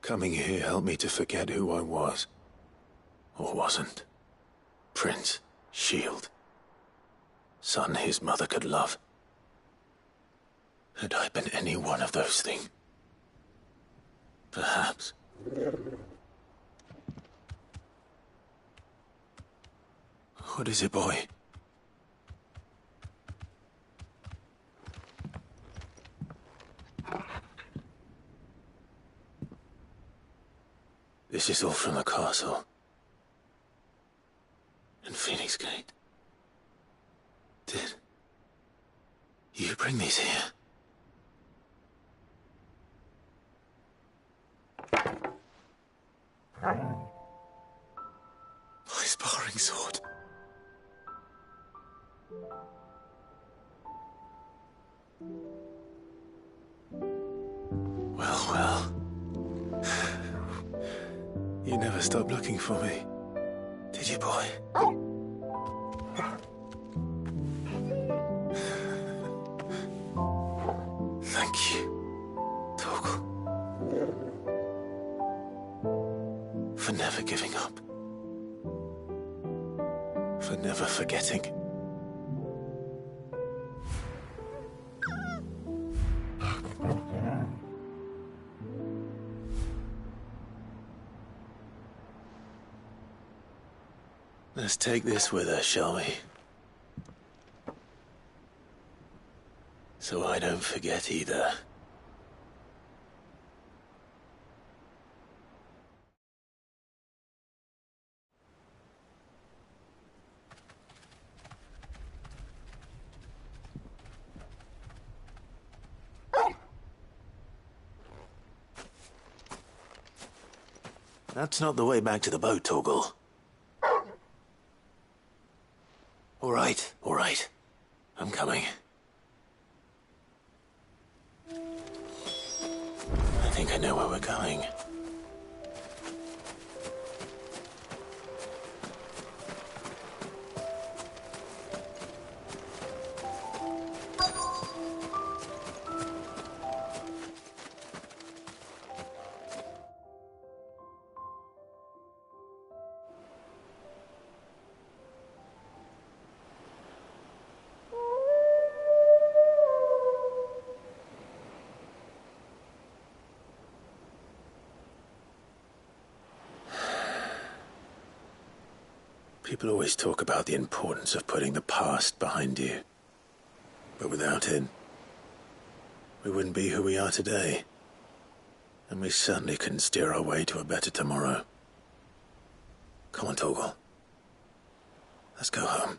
Coming here helped me to forget who I was. Or wasn't. Prince, Shield. Son his mother could love. Had I been any one of those things? Perhaps. What is it, boy? This is all from the castle. And Phoenix Gate. Did you bring these here? My sparring sword. Well, well. You never stopped looking for me, did you, boy? Thank you, Torgal. For never giving up. For never forgetting. Let's take this with us, shall we? So I don't forget either. That's not the way back to the boat, Torgal. All right. I'm coming. I think I know where we're going. People always talk about the importance of putting the past behind you. But without it, we wouldn't be who we are today. And we certainly couldn't steer our way to a better tomorrow. Come on, Torgal. Let's go home.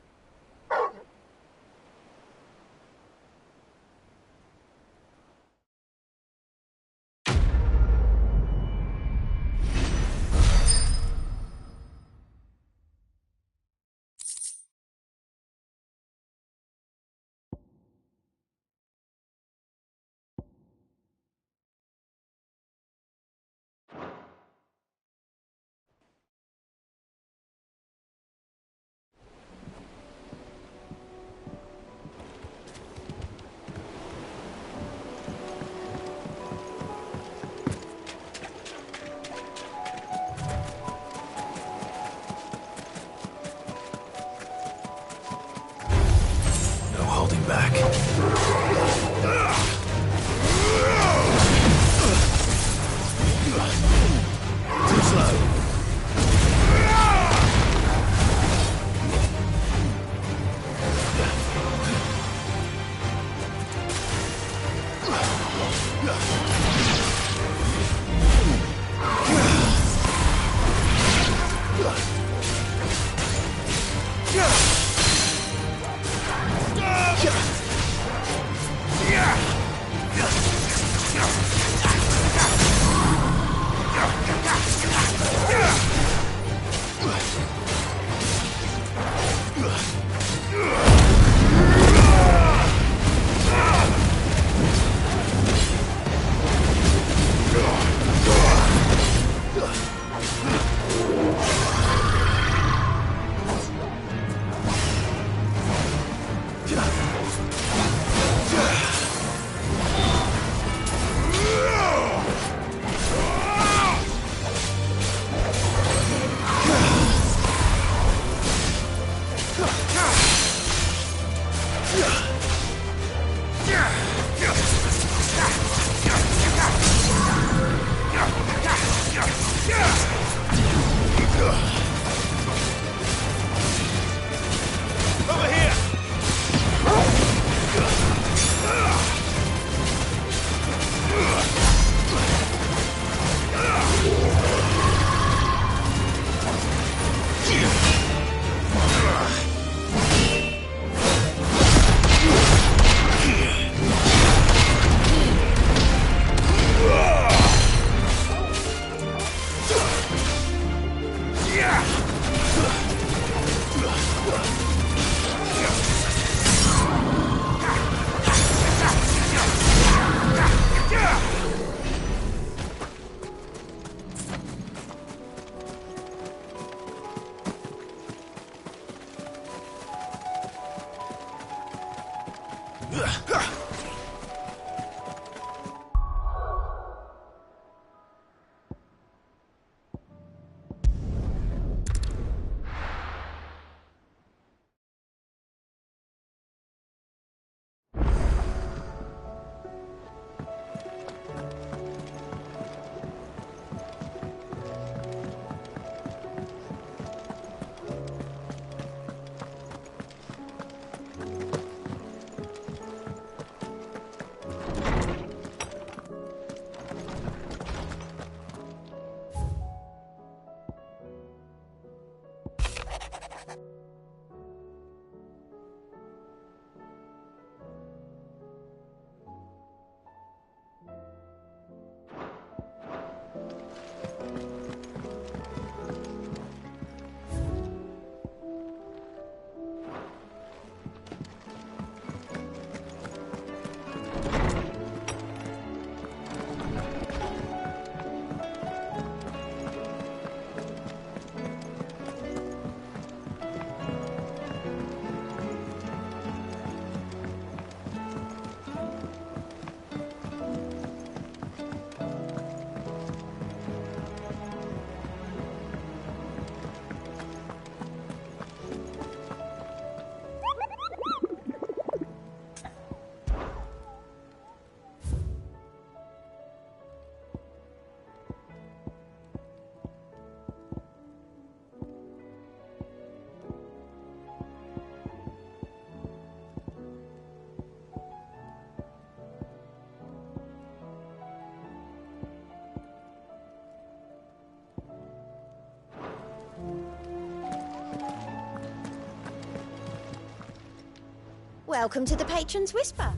Welcome to the Patron's Whisper.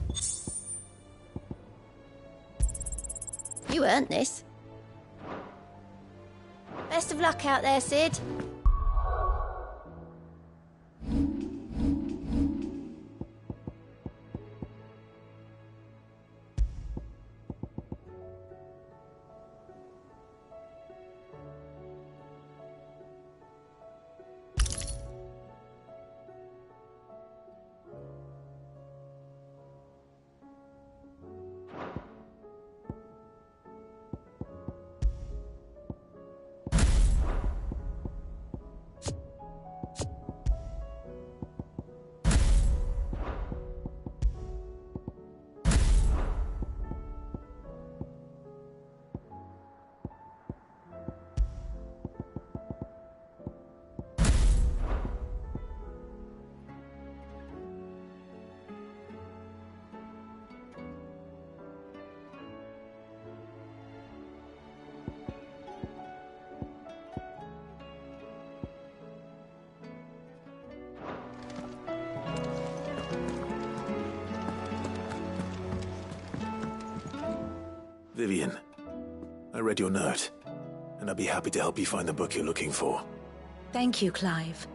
You earned this. Best of luck out there, Sid. Vivian, I read your note, and I'd be happy to help you find the book you're looking for. Thank you, Clive.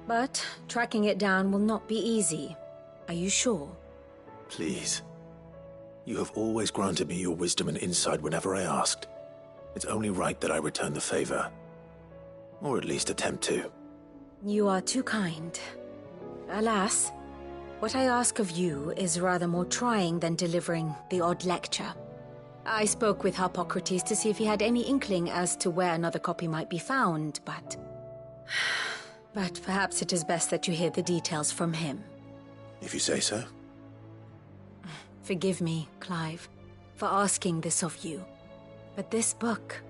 But tracking it down will not be easy. Are you sure? Please. You have always granted me your wisdom and insight whenever I asked. It's only right that I return the favor. Or at least attempt to. You are too kind. Alas, what I ask of you is rather more trying than delivering the odd lecture. I spoke with Harpocrates to see if he had any inkling as to where another copy might be found, but perhaps it is best that you hear the details from him. If you say so. Forgive me, Clive, for asking this of you. But this book,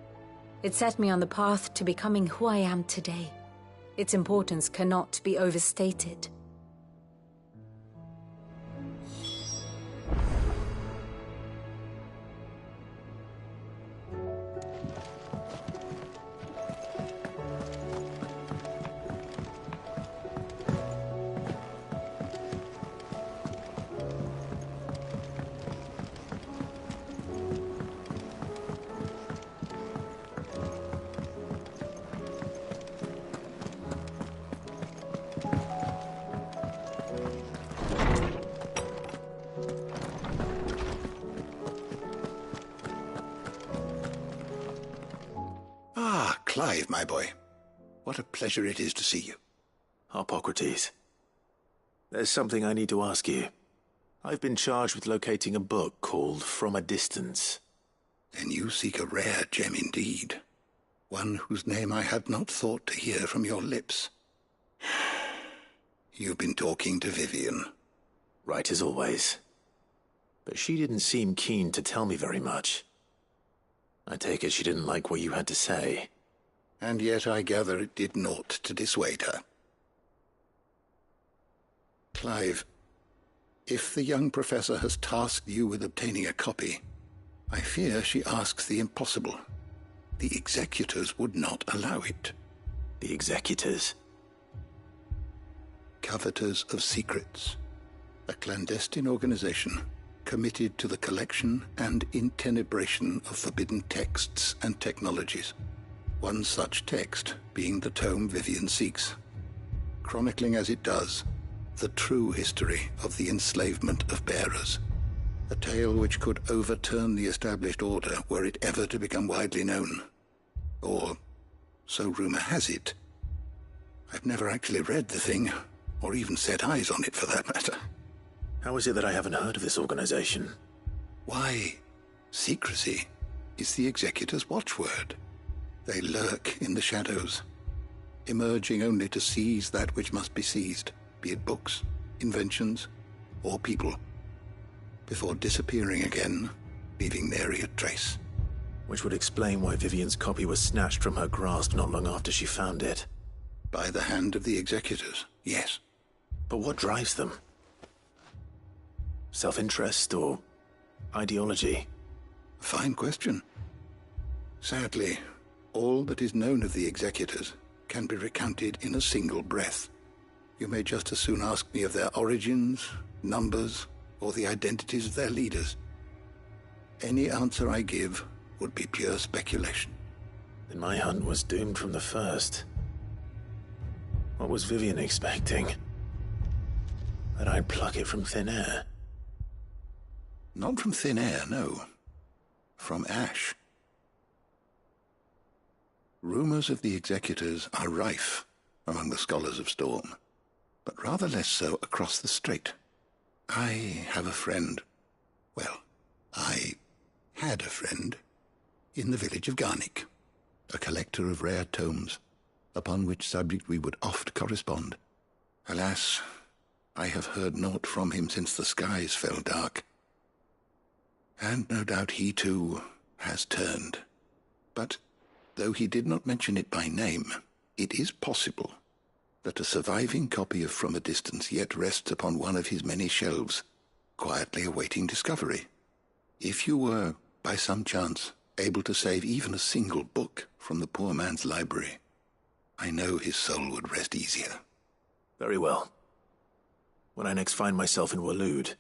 it set me on the path to becoming who I am today. Its importance cannot be overstated. Clive, my boy. What a pleasure it is to see you. Harpocrates. There's something I need to ask you. I've been charged with locating a book called From a Distance. Then you seek a rare gem indeed. One whose name I had not thought to hear from your lips. You've been talking to Vivian. Right as always. But she didn't seem keen to tell me very much. I take it she didn't like what you had to say. And yet I gather it did naught to dissuade her. Clive, if the young professor has tasked you with obtaining a copy, I fear she asks the impossible. The executors would not allow it. The executors? Coveters of Secrets. A clandestine organization committed to the collection and intenebration of forbidden texts and technologies. One such text being the tome Vivian seeks, chronicling as it does the true history of the enslavement of bearers, a tale which could overturn the established order were it ever to become widely known. Or, so rumor has it. I've never actually read the thing, or even set eyes on it for that matter. How is it that I haven't heard of this organization? Why, secrecy is the executor's watchword. They lurk in the shadows, emerging only to seize that which must be seized, be it books, inventions, or people, before disappearing again, leaving nary a trace. Which would explain why Vivian's copy was snatched from her grasp not long after she found it. By the hand of the executors, yes. But what drives them? Self-interest or ideology? Fine question. Sadly, all that is known of the executors can be recounted in a single breath. You may just as soon ask me of their origins, numbers, or the identities of their leaders. Any answer I give would be pure speculation. Then my hunt was doomed from the first. What was Vivian expecting? That I'd pluck it from thin air? Not from thin air, no. From ash. Rumors of the Executors are rife among the Scholars of Storm, but rather less so across the Strait. I have a friend. Well, I had a friend in the village of Garnik, a collector of rare tomes, upon which subject we would oft correspond. Alas, I have heard naught from him since the skies fell dark. And no doubt he too has turned. But though he did not mention it by name, it is possible that a surviving copy of From a Distance yet rests upon one of his many shelves, quietly awaiting discovery. If you were, by some chance, able to save even a single book from the poor man's library, I know his soul would rest easier. Very well. When I next find myself in Waloed,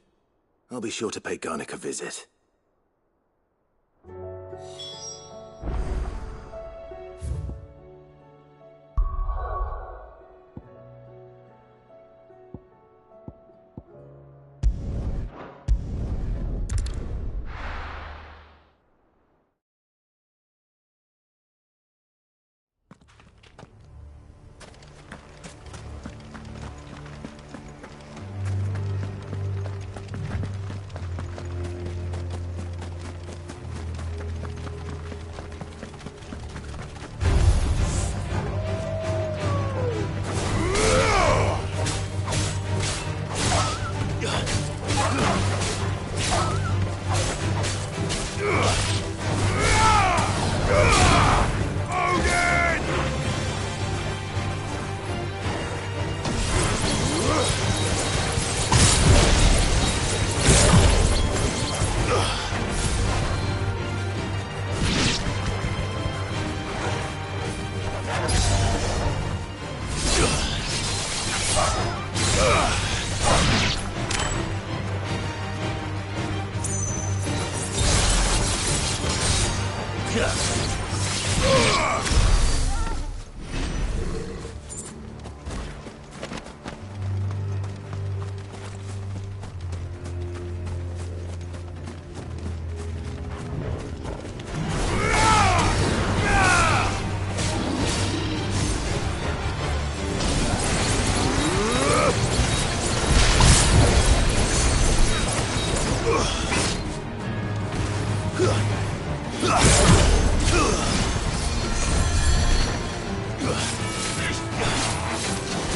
I'll be sure to pay Garnik a visit.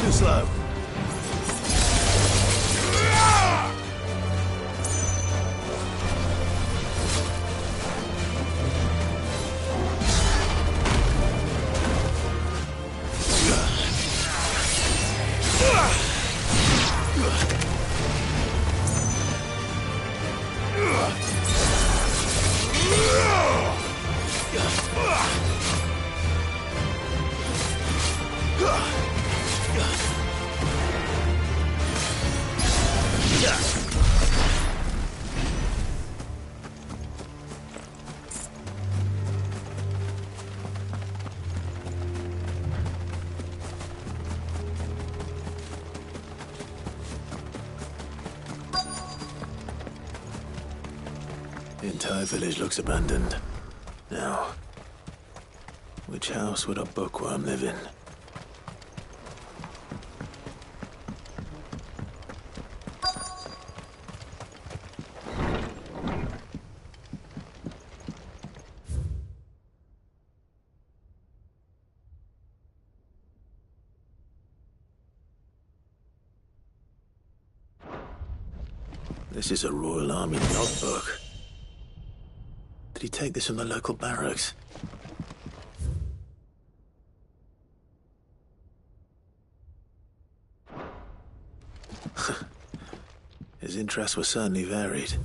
Too slow. The entire village looks abandoned. Now, which house would a bookworm live in? This is a Royal Army logbook. Did he take this from the local barracks? His interests were certainly varied.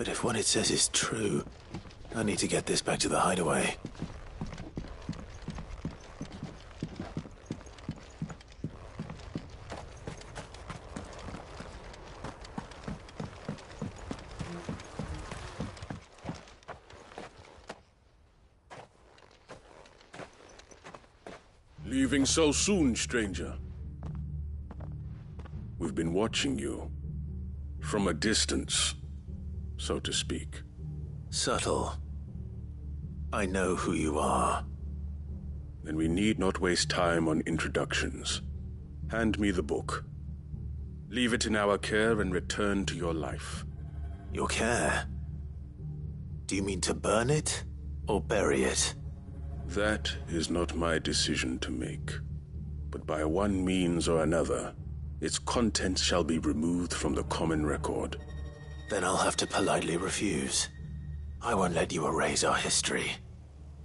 But if what it says is true, I need to get this back to the hideaway. Leaving so soon, stranger? We've been watching you. From a distance, so to speak. Subtle. I know who you are. Then we need not waste time on introductions. Hand me the book. Leave it in our care and return to your life. Your care? Do you mean to burn it, or bury it? That is not my decision to make. But by one means or another, its contents shall be removed from the common record. Then I'll have to politely refuse. I won't let you erase our history.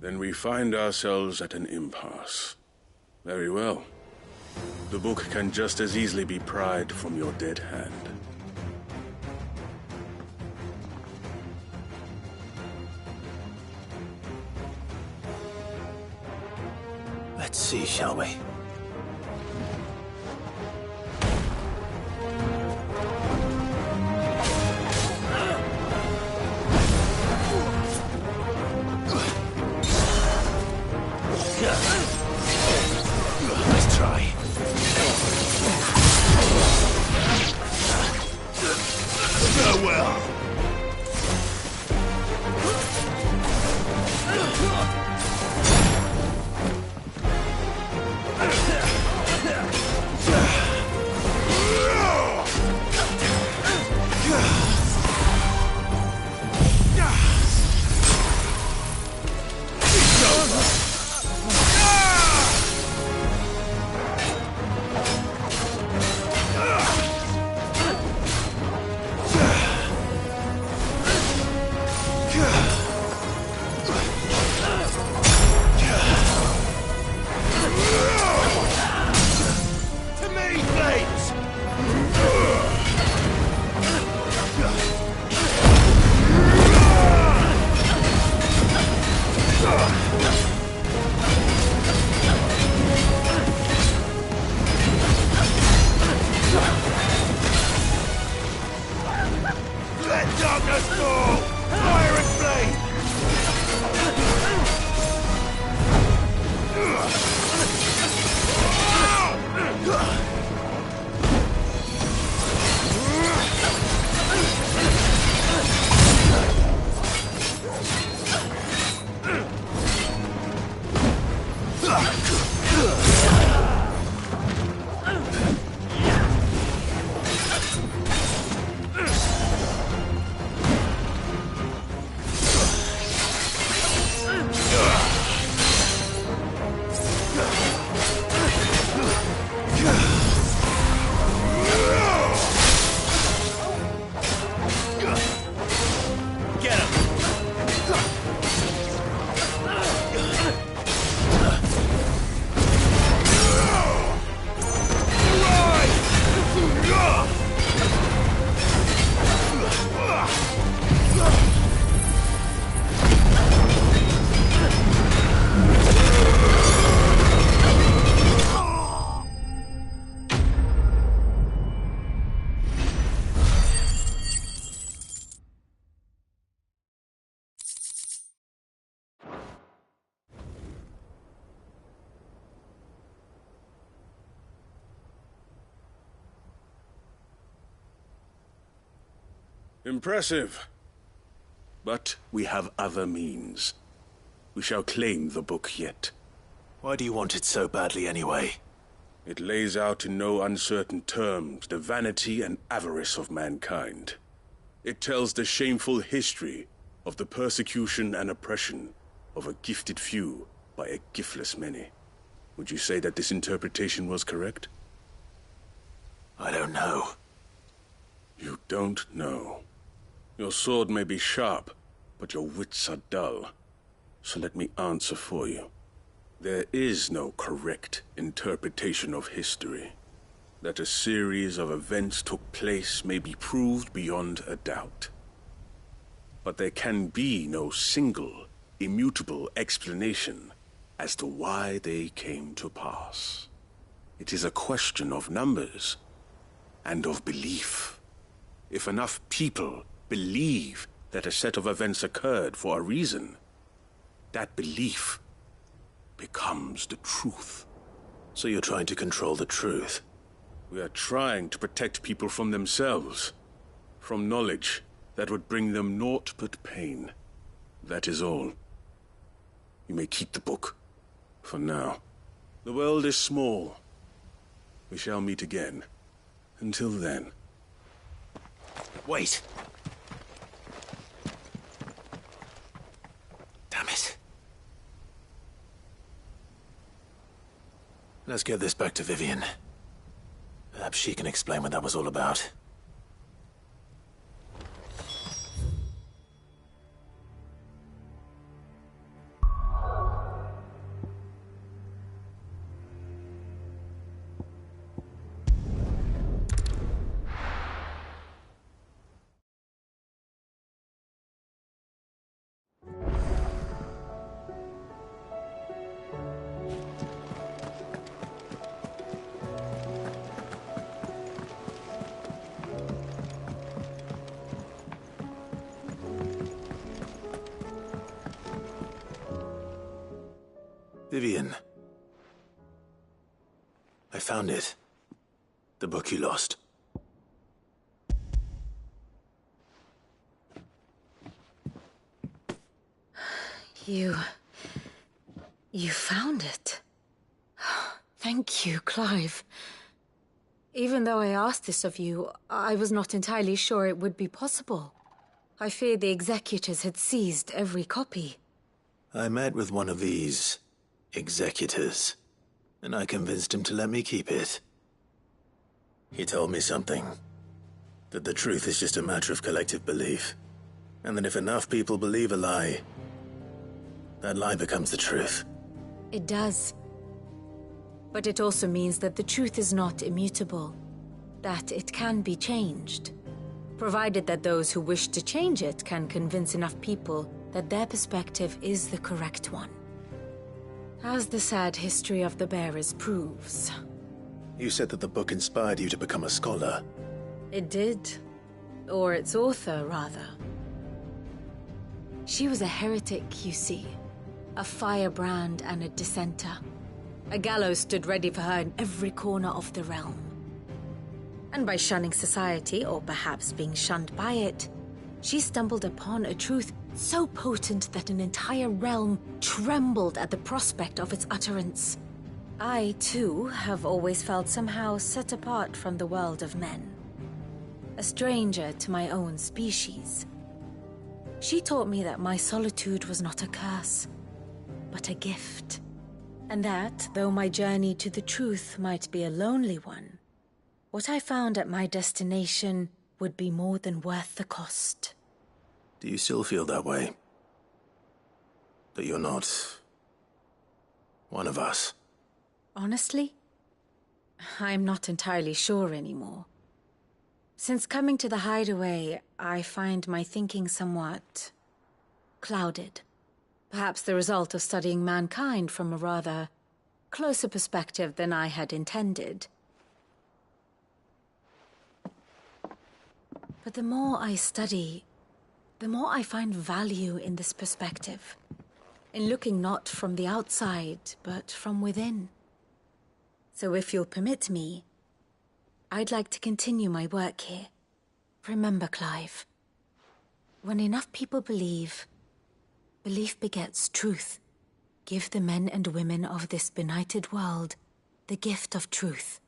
Then we find ourselves at an impasse. Very well. The book can just as easily be pried from your dead hand. Let's see, shall we? Nice try. Farewell. Let darkness fall! Fire and flame! Impressive. But we have other means. We shall claim the book yet. Why do you want it so badly anyway? It lays out in no uncertain terms the vanity and avarice of mankind. It tells the shameful history of the persecution and oppression of a gifted few by a giftless many. Would you say that this interpretation was correct? I don't know. You don't know. Your sword may be sharp, but your wits are dull. So let me answer for you. There is no correct interpretation of history. That a series of events took place may be proved beyond a doubt. But there can be no single, immutable explanation as to why they came to pass. It is a question of numbers and of belief. If enough people believe that a set of events occurred for a reason, that belief becomes the truth. So you're trying to control the truth? We are trying to protect people from themselves, from knowledge that would bring them naught but pain. That is all. You may keep the book, for now. The world is small. We shall meet again. Until then. Wait! Damn it. Let's get this back to Vivian. Perhaps she can explain what that was all about. Vivian. I found it. The book you lost. You found it. Thank you, Clive. Even though I asked this of you, I was not entirely sure it would be possible. I feared the executors had seized every copy. I met with one of these executors, and I convinced him to let me keep it. He told me something. That the truth is just a matter of collective belief. And that if enough people believe a lie, that lie becomes the truth. It does. But it also means that the truth is not immutable. That it can be changed. Provided that those who wish to change it can convince enough people that their perspective is the correct one. As the sad history of the bearers proves. You said that the book inspired you to become a scholar. It did. Or its author, rather. She was a heretic, you see. A firebrand and a dissenter. A gallows stood ready for her in every corner of the realm. And by shunning society, or perhaps being shunned by it, she stumbled upon a truth so potent that an entire realm trembled at the prospect of its utterance. I, too, have always felt somehow set apart from the world of men. A stranger to my own species. She taught me that my solitude was not a curse, but a gift. And that, though my journey to the truth might be a lonely one, what I found at my destination would be more than worth the cost. Do you still feel that way? That you're not one of us? Honestly, I'm not entirely sure anymore. Since coming to the Hideaway, I find my thinking somewhat clouded. Perhaps the result of studying mankind from a rather closer perspective than I had intended. But the more I study, the more I find value in this perspective. In looking not from the outside, but from within. So if you'll permit me, I'd like to continue my work here. Remember, Clive, when enough people believe, belief begets truth. Give the men and women of this benighted world the gift of truth.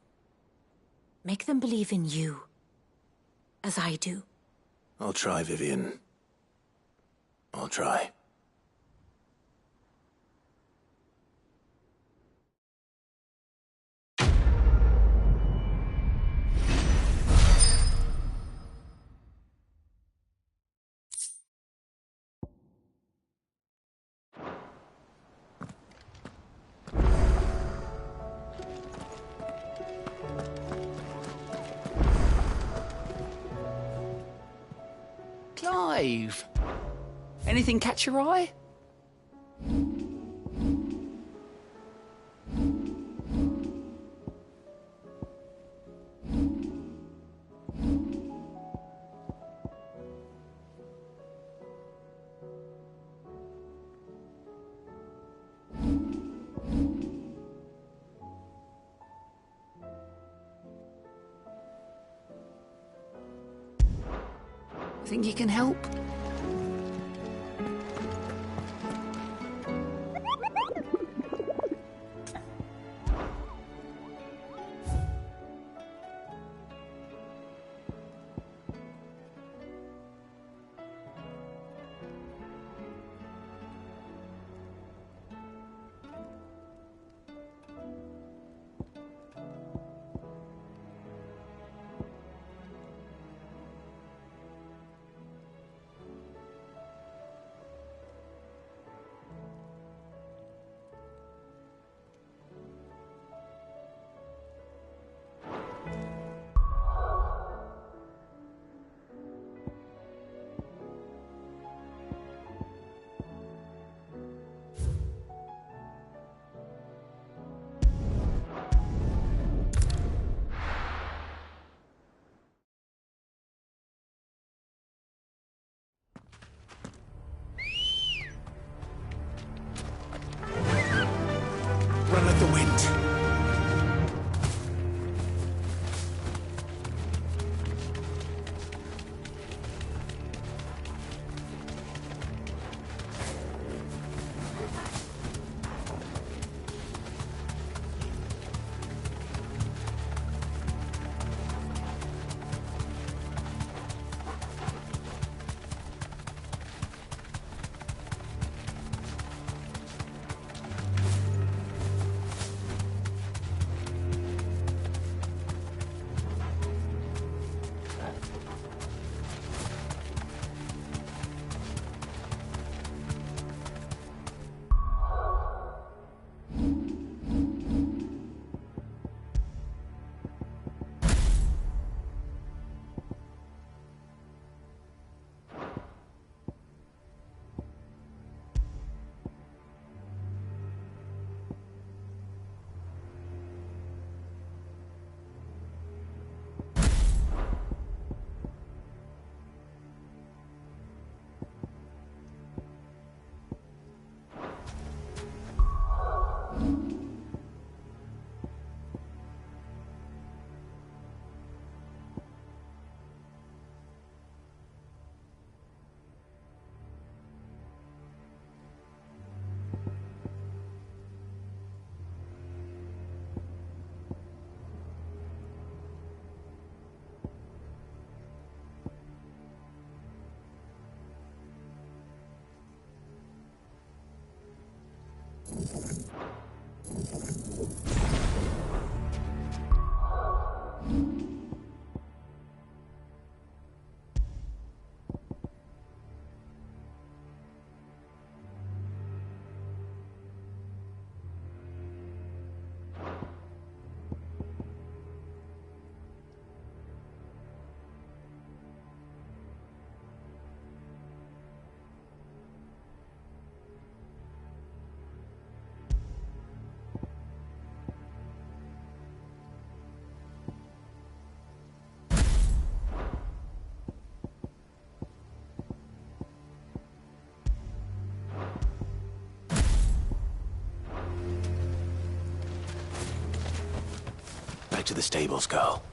Make them believe in you, as I do. I'll try, Vivian. I'll try. Clive, Anything catch your eye? Think you can help? Run like the wind. Back to the stables, girl.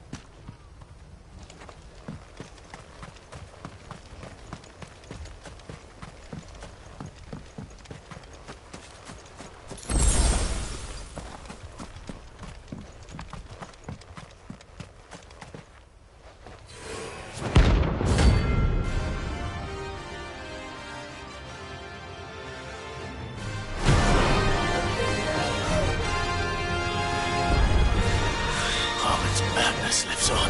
Madness lives on.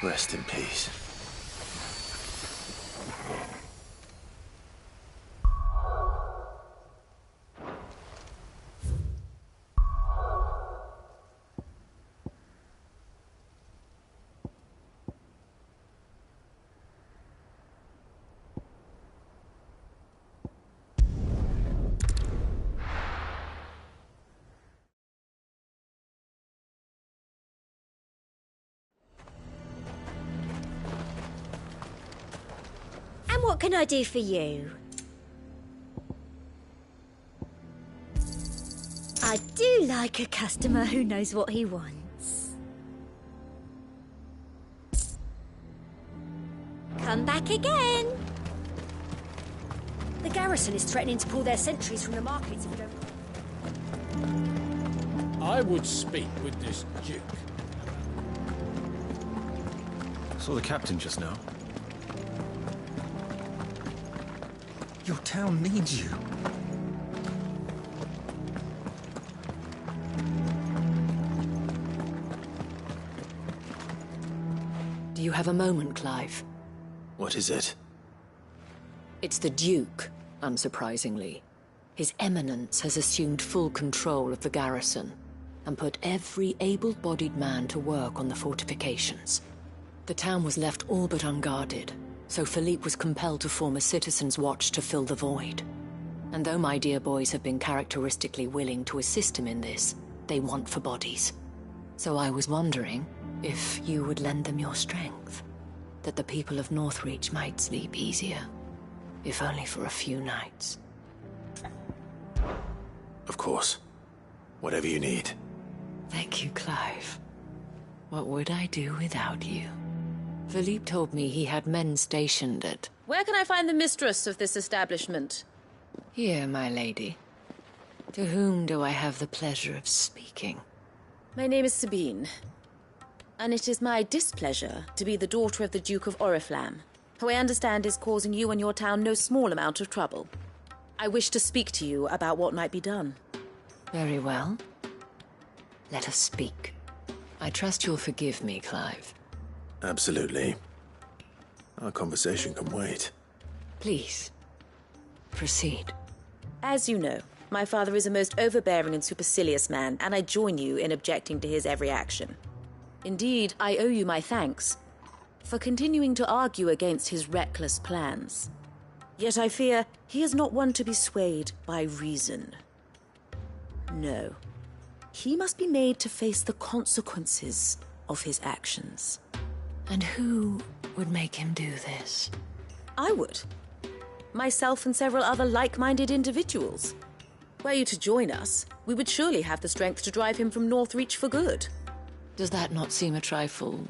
Rest in peace. What can I do for you? I do like a customer who knows what he wants. Come back again. The garrison is threatening to pull their sentries from the markets if we don't... I would speak with this duke. Saw the captain just now. Your town needs you. Do you have a moment, Clive? What is it? It's the Duke, unsurprisingly. His Eminence has assumed full control of the garrison and put every able-bodied man to work on the fortifications. The town was left all but unguarded, so Philippe was compelled to form a citizens' watch to fill the void. And though my dear boys have been characteristically willing to assist him in this, they want for bodies. So I was wondering if you would lend them your strength, that the people of Northreach might sleep easier, if only for a few nights. Of course. Whatever you need. Thank you, Clive. What would I do without you? Philippe told me he had men stationed at... Where can I find the mistress of this establishment? Here, my lady. To whom do I have the pleasure of speaking? My name is Sabine, and it is my displeasure to be the daughter of the Duke of Oriflamme, who I understand is causing you and your town no small amount of trouble. I wish to speak to you about what might be done. Very well. Let us speak. I trust you'll forgive me, Clive. Absolutely. Our conversation can wait. Please, proceed. As you know, my father is a most overbearing and supercilious man, and I join you in objecting to his every action. Indeed, I owe you my thanks for continuing to argue against his reckless plans. Yet I fear he is not one to be swayed by reason. No. He must be made to face the consequences of his actions. And who would make him do this? I would. Myself and several other like-minded individuals. Were you to join us, we would surely have the strength to drive him from Northreach for good. Does that not seem a trifle...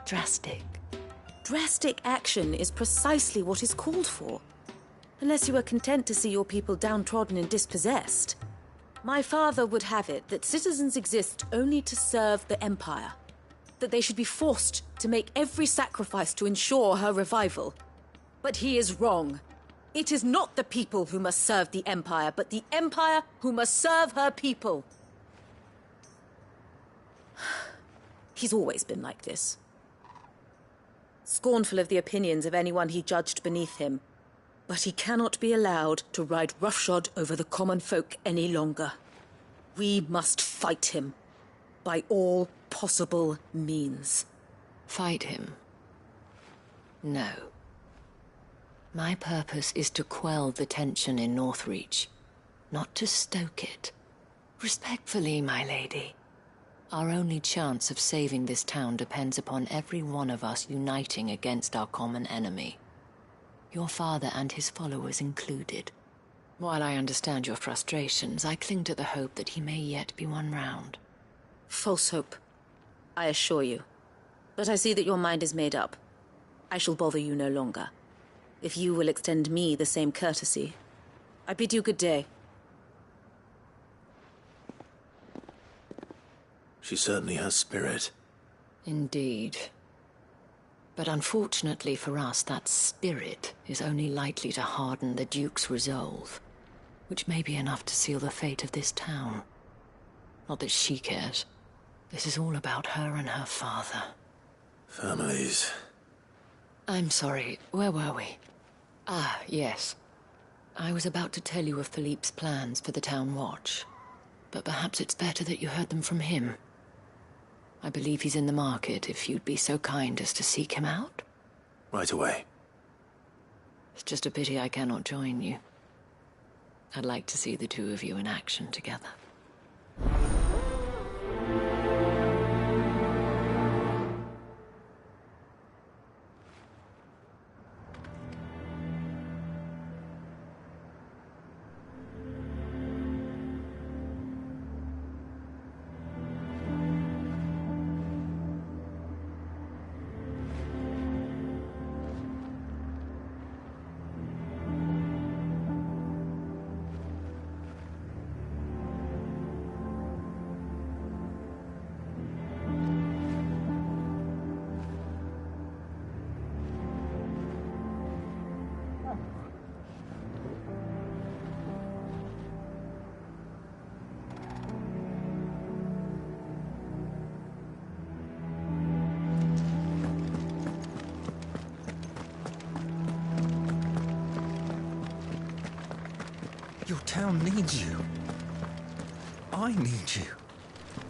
drastic? Drastic action is precisely what is called for. Unless you are content to see your people downtrodden and dispossessed. My father would have it that citizens exist only to serve the Empire. That they should be forced to make every sacrifice to ensure her revival. But he is wrong. It is not the people who must serve the Empire, but the Empire who must serve her people. He's always been like this. Scornful of the opinions of anyone he judged beneath him. But he cannot be allowed to ride roughshod over the common folk any longer. We must fight him. By all possible means. Fight him? No. My purpose is to quell the tension in Northreach, not to stoke it. Respectfully, my lady. Our only chance of saving this town depends upon every one of us uniting against our common enemy. Your father and his followers included. While I understand your frustrations, I cling to the hope that he may yet be won round. False hope, I assure you. But I see that your mind is made up. I shall bother you no longer. If you will extend me the same courtesy, I bid you good day. She certainly has spirit. Indeed. But unfortunately for us, that spirit is only likely to harden the Duke's resolve, which may be enough to seal the fate of this town. Not that she cares. This is all about her and her father. Families. I'm sorry, where were we? Ah, yes. I was about to tell you of Philippe's plans for the town watch, but perhaps it's better that you heard them from him. I believe he's in the market, if you'd be so kind as to seek him out. Right away. It's just a pity I cannot join you. I'd like to see the two of you in action together. town needs you. I need you.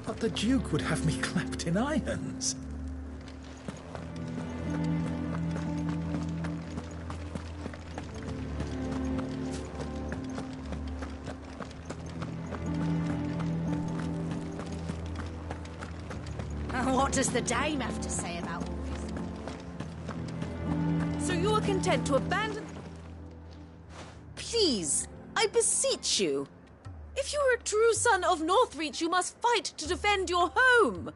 But the Duke would have me clapped in irons. What does the Dame have to say about all this? So you are content to abandon... Please, I beseech you. If you are a true son of Northreach, you must fight to defend your home.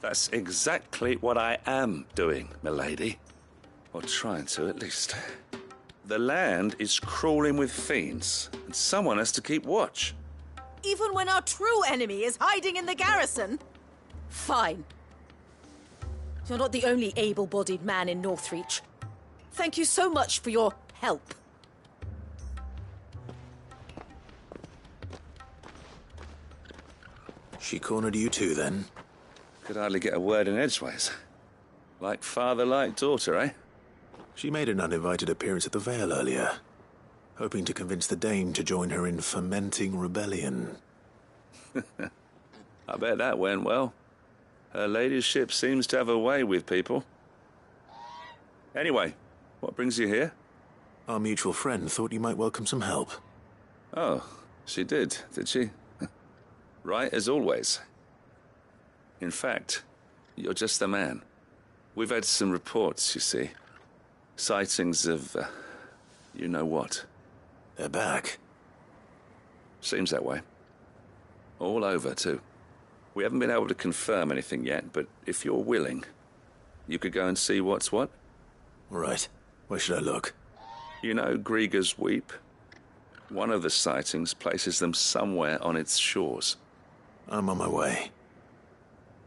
That's exactly what I am doing, milady. Or trying to, at least. The land is crawling with fiends, and someone has to keep watch. Even when our true enemy is hiding in the garrison? Fine. You're not the only able-bodied man in Northreach. Thank you so much for your help. She cornered you too, then? Could hardly get a word in edgeways. Like father, like daughter, eh? She made an uninvited appearance at the Vale earlier, hoping to convince the Dame to join her in fomenting rebellion. I bet that went well. Her ladyship seems to have a way with people. Anyway, what brings you here? Our mutual friend thought you might welcome some help. Oh, she did she? Right as always. In fact, you're just the man. We've had some reports, you see. Sightings of, you know what. They're back. Seems that way. All over, too. We haven't been able to confirm anything yet, but if you're willing, you could go and see what's what. Right. Where should I look? You know Grieger's Weep? One of the sightings places them somewhere on its shores. I'm on my way.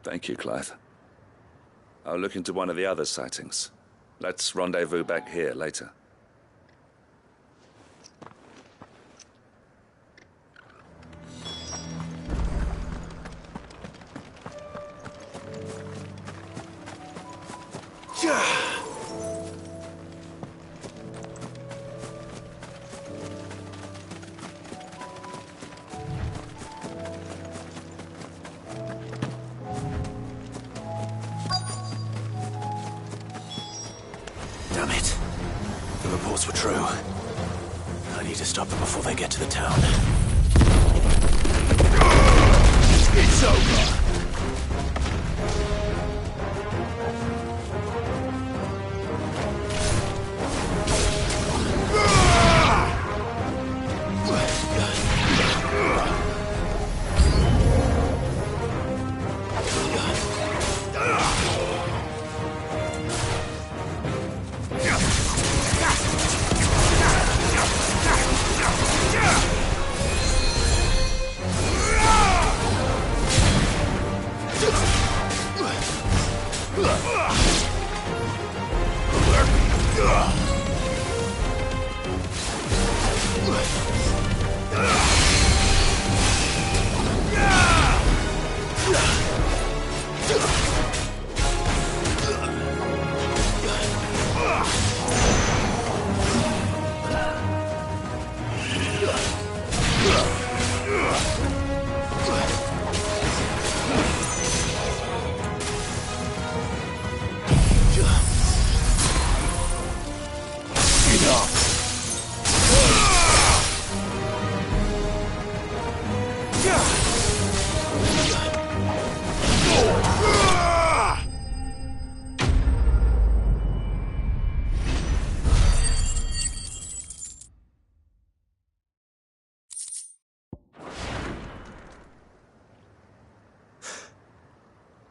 Thank you, Clive. I'll look into one of the other sightings. Let's rendezvous back here later. Damn it. The reports were true. I need to stop them before they get to the town. It's over!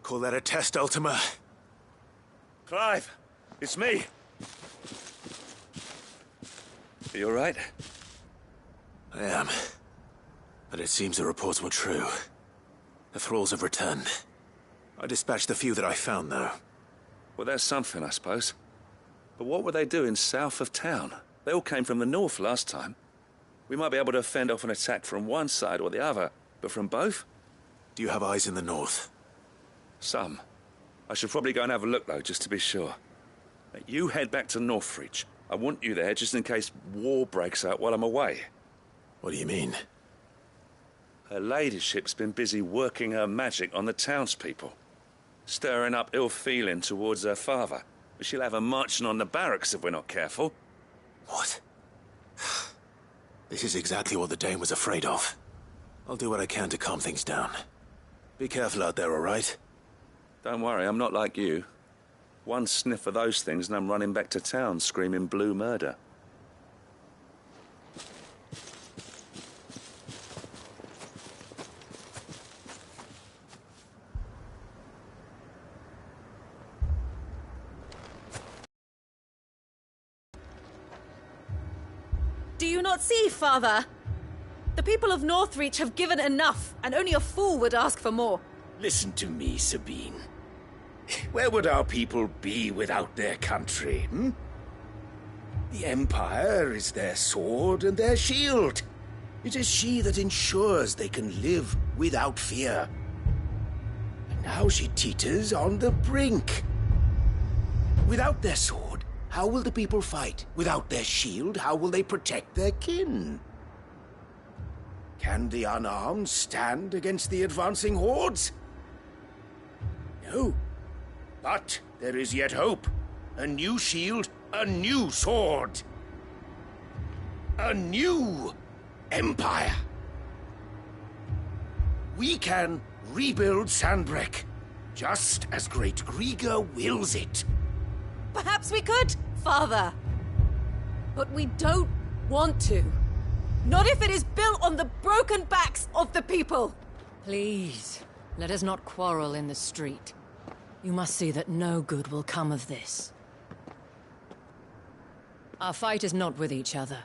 Call that a test, Ultima? Clive, it's me. Are you all right? I am. But it seems the reports were true. The thralls have returned. I dispatched the few that I found, though. Well, that's something, I suppose. But what were they doing south of town? They all came from the north last time. We might be able to fend off an attack from one side or the other, but from both? Do you have eyes in the north? Some. I should probably go and have a look, though, just to be sure. You head back to Northreach. I want you there just in case war breaks out while I'm away. What do you mean? Her ladyship's been busy working her magic on the townspeople, stirring up ill feeling towards her father. She'll have her marching on the barracks if we're not careful. What? This is exactly what the Dane was afraid of. I'll do what I can to calm things down. Be careful out there, all right? Don't worry, I'm not like you. One sniff of those things and I'm running back to town screaming blue murder. Do you not see, Father? The people of Northreach have given enough, and only a fool would ask for more. Listen to me, Sabine. Where would our people be without their country, hmm? The Empire is their sword and their shield. It is she that ensures they can live without fear. And now she teeters on the brink. Without their sword, how will the people fight? Without their shield, how will they protect their kin? Can the unarmed stand against the advancing hordes? No. But there is yet hope. A new shield, a new sword. A new empire. We can rebuild Sanbreque, just as Great Griga wills it. Perhaps we could, Father. But we don't want to. Not if it is built on the broken backs of the people. Please, let us not quarrel in the street. You must see that no good will come of this. Our fight is not with each other,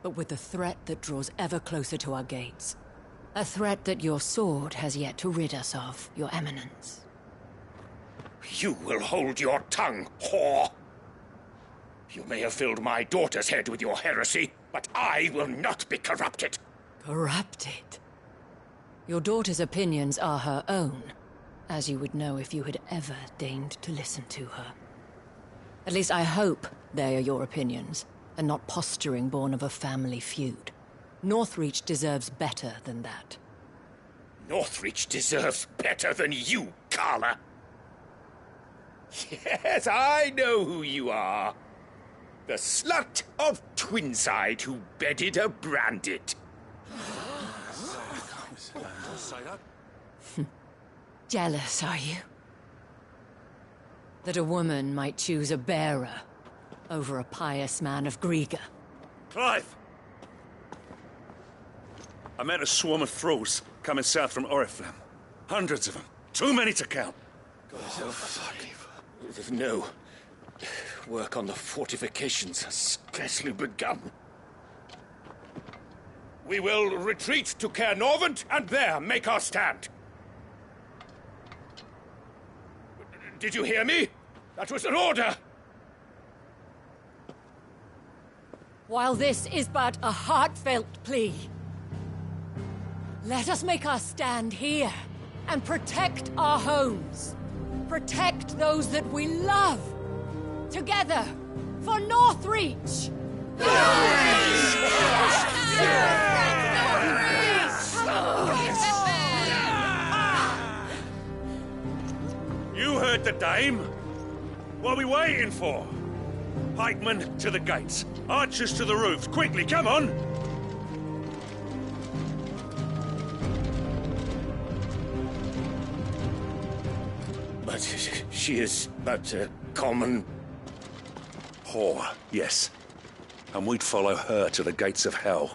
but with the threat that draws ever closer to our gates. A threat that your sword has yet to rid us of, Your Eminence. You will hold your tongue, whore! You may have filled my daughter's head with your heresy, but I will not be corrupted. Corrupted? Your daughter's opinions are her own, as you would know if you had ever deigned to listen to her. At least I hope they are your opinions, and not posturing born of a family feud. Northreach deserves better than that. Northreach deserves better than you, Carla! Yes, I know who you are. The slut of Twinside who bedded a Branded. Jealous, are you? That a woman might choose a bearer over a pious man of Griga. Clive! I met a swarm of thralls coming south from Oriflamme. Hundreds of them. Too many to count. No. Work on the fortifications has scarcely begun. We will retreat to Caer Norvent and there make our stand. Did you hear me? That was an order! While this is but a heartfelt plea, let us make our stand here and protect our homes. Protect those that we love. Together, for Northreach! You heard the dame. What are we waiting for? Pikemen to the gates. Archers to the roofs. Quickly, come on! But she is but a common... whore, yes. And we'd follow her to the gates of hell.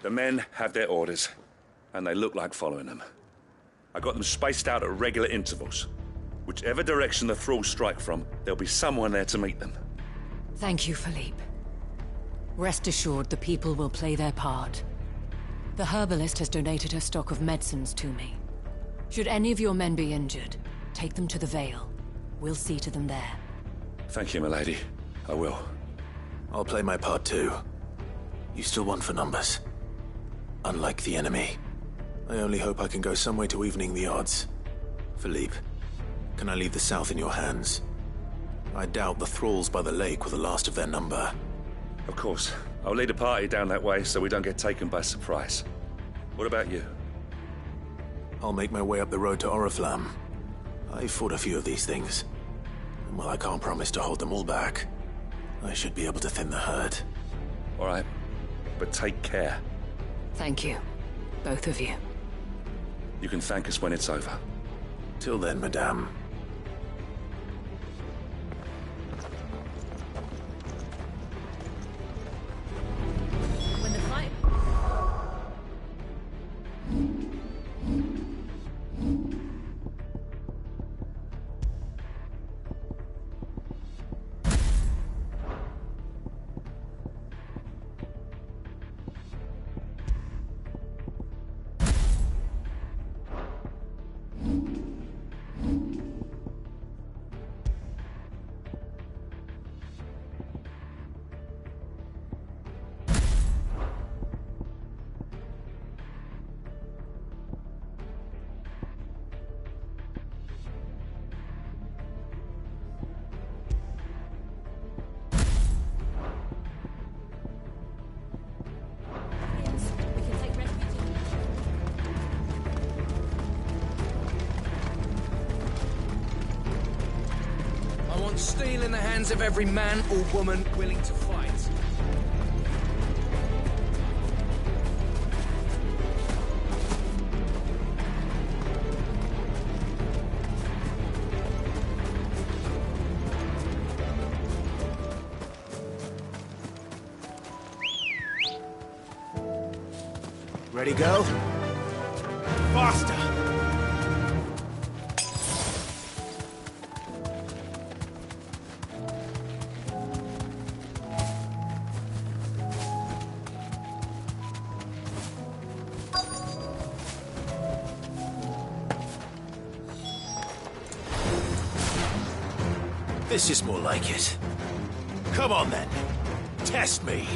The men have their orders, and they look like following them. I got them spaced out at regular intervals. Whichever direction the thralls strike from, there'll be someone there to meet them. Thank you, Philippe. Rest assured the people will play their part. The herbalist has donated her stock of medicines to me. Should any of your men be injured, take them to the Vale. We'll see to them there. Thank you, milady. I will. I'll play my part too. You still want for numbers. Unlike the enemy. I only hope I can go some way to evening the odds. Philippe, can I leave the South in your hands? I doubt the thralls by the lake were the last of their number. Of course. I'll lead a party down that way so we don't get taken by surprise. What about you? I'll make my way up the road to Oriflamme. I fought a few of these things. And while I can't promise to hold them all back, I should be able to thin the herd. All right. But take care. Thank you. Both of you. You can thank us when it's over. Till then, madame. When the fight... Steel in the hands of every man or woman willing to fight. Ready, go? Faster! This is more like it. Come on, then. Test me.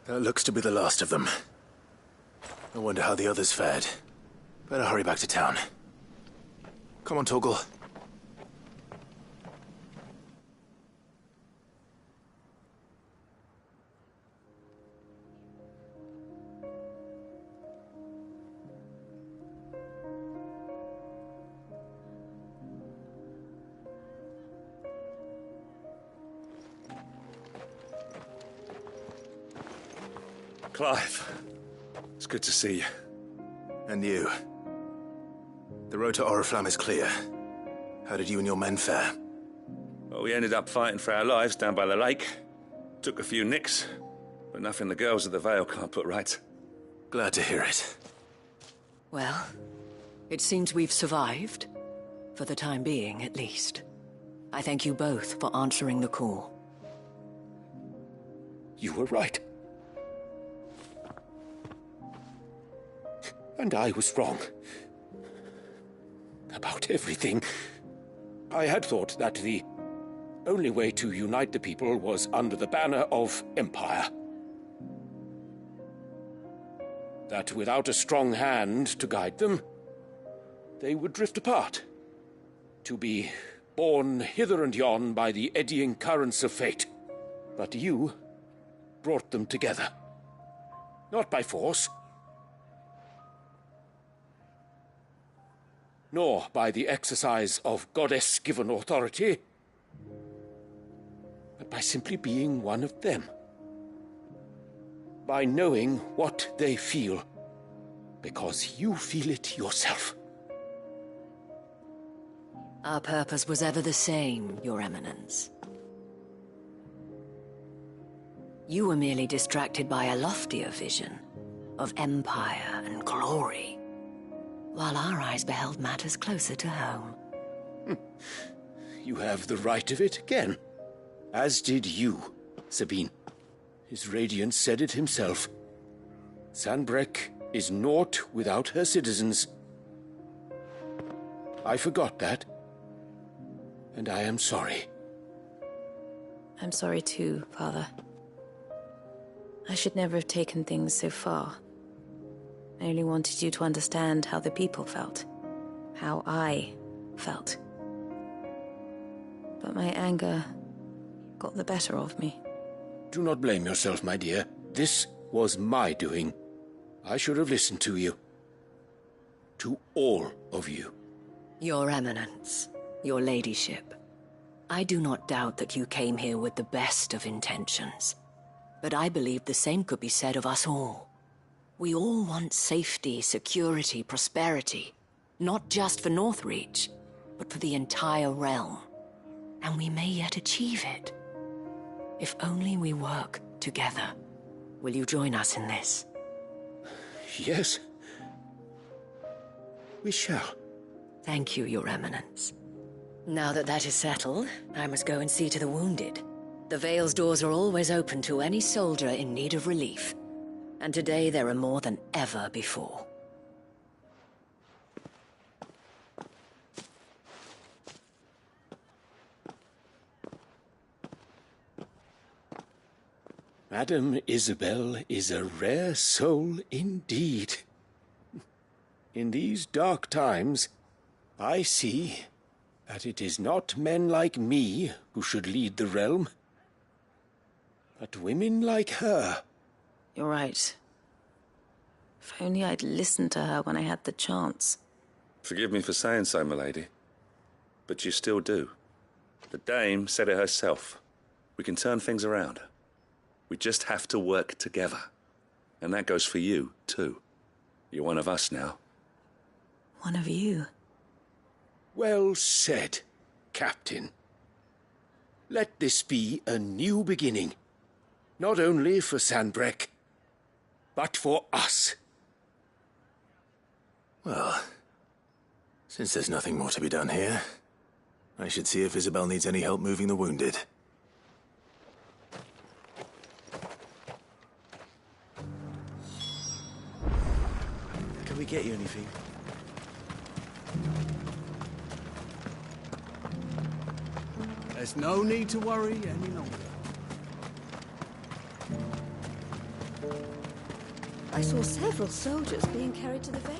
That looks to be the last of them. I wonder how the others fared. Better hurry back to town. Come on, Torgal. Clive, it's good to see you. And you. The road to Oriflamme is clear. How did you and your men fare? Well, we ended up fighting for our lives down by the lake. Took a few nicks, but nothing the girls of the Vale can't put right. Glad to hear it. Well, it seems we've survived. For the time being, at least. I thank you both for answering the call. You were right. And I was wrong. About everything. I had thought that the only way to unite the people was under the banner of Empire. That without a strong hand to guide them, they would drift apart. To be borne hither and yon by the eddying currents of fate. But you brought them together. Not by force, nor by the exercise of goddess-given authority, but by simply being one of them. By knowing what they feel, because you feel it yourself. Our purpose was ever the same, Your Eminence. You were merely distracted by a loftier vision of empire and glory, while our eyes beheld matters closer to home. You have the right of it again. As did you, Sabine. His radiance said it himself. Sanbreque is naught without her citizens. I forgot that, and I am sorry. I'm sorry too, Father. I should never have taken things so far. I only wanted you to understand how the people felt. How I felt. But my anger got the better of me. Do not blame yourself, my dear. This was my doing. I should have listened to you. To all of you. Your Eminence, your Ladyship, I do not doubt that you came here with the best of intentions. But I believe the same could be said of us all. We all want safety, security, prosperity. Not just for Northreach, but for the entire realm. And we may yet achieve it. If only we work together. Will you join us in this? Yes. We shall. Thank you, Your Eminence. Now that that is settled, I must go and see to the wounded. The Vale's doors are always open to any soldier in need of relief. And today there are more than ever before. Madame Isabel is a rare soul indeed. In these dark times, I see that it is not men like me who should lead the realm, but women like her. You're right. If only I'd listened to her when I had the chance. Forgive me for saying so, milady, but you still do. The Dame said it herself. We can turn things around. We just have to work together. And that goes for you, too. You're one of us now. One of you? Well said, Captain. Let this be a new beginning. Not only for Sanbreque, but for us. Well, since there's nothing more to be done here, I should see if Isabel needs any help moving the wounded. Can we get you anything? There's no need to worry any longer. I saw several soldiers being carried to the Vale.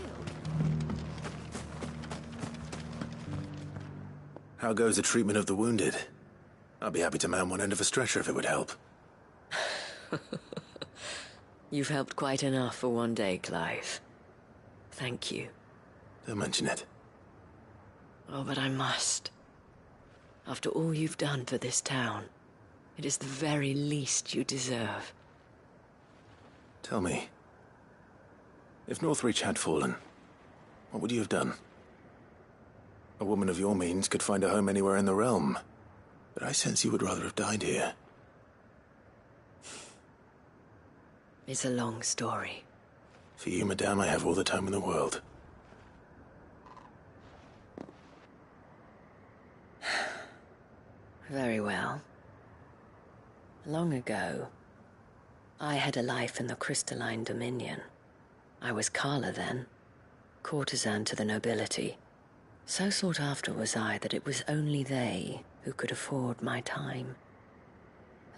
How goes the treatment of the wounded? I'd be happy to man one end of a stretcher if it would help. You've helped quite enough for one day, Clive. Thank you. Don't mention it. Oh, but I must. After all you've done for this town, it is the very least you deserve. Tell me, if Northreach had fallen, what would you have done? A woman of your means could find a home anywhere in the realm, but I sense you would rather have died here. It's a long story. For you, madame, I have all the time in the world. Very well. Long ago, I had a life in the Crystalline Dominion. I was Carla then, courtesan to the nobility. So sought after was I that it was only they who could afford my time.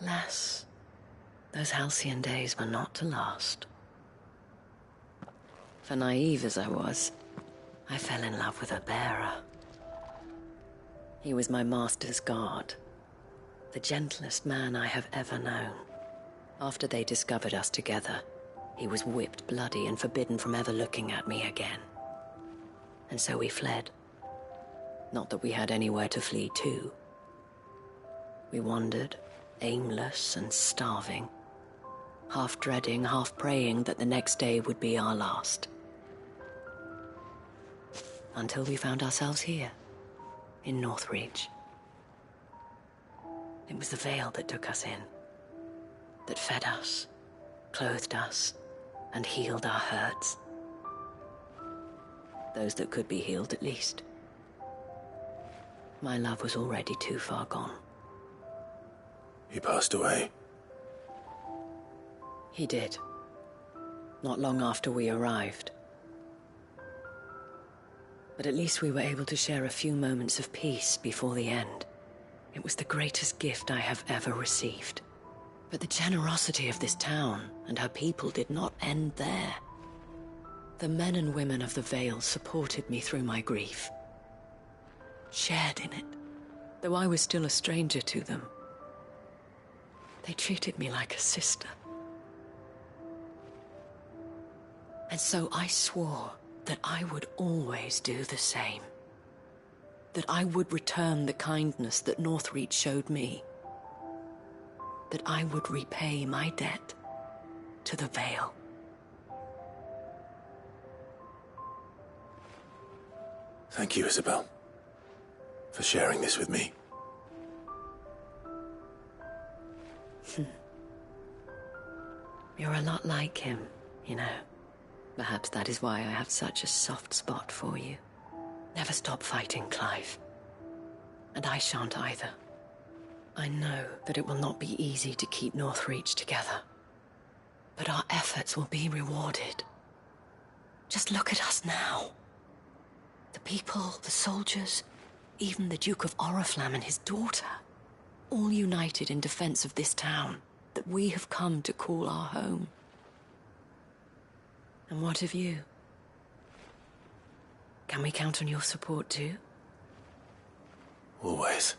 Alas, those halcyon days were not to last. For naive as I was, I fell in love with a bearer. He was my master's guard, the gentlest man I have ever known. After they discovered us together, he was whipped bloody and forbidden from ever looking at me again. And so we fled. Not that we had anywhere to flee to. We wandered, aimless and starving, half dreading, half praying that the next day would be our last. Until we found ourselves here, in Northreach. It was the Vale that took us in, that fed us, clothed us, and healed our hurts. Those that could be healed, at least. My love was already too far gone. He passed away. He did. Not long after we arrived. But at least we were able to share a few moments of peace before the end. It was the greatest gift I have ever received. But the generosity of this town and her people did not end there. The men and women of the Vale supported me through my grief. Shared in it, though I was still a stranger to them. They treated me like a sister. And so I swore that I would always do the same. That I would return the kindness that Northreach showed me. That I would repay my debt to the Vale. Thank you, Isabel, for sharing this with me. You're a lot like him, you know. Perhaps that is why I have such a soft spot for you. Never stop fighting, Clive. And I shan't either. I know that it will not be easy to keep Northreach together. But our efforts will be rewarded. Just look at us now. The people, the soldiers, even the Duke of Oriflamme and his daughter, all united in defense of this town that we have come to call our home. And what of you? Can we count on your support too? Always.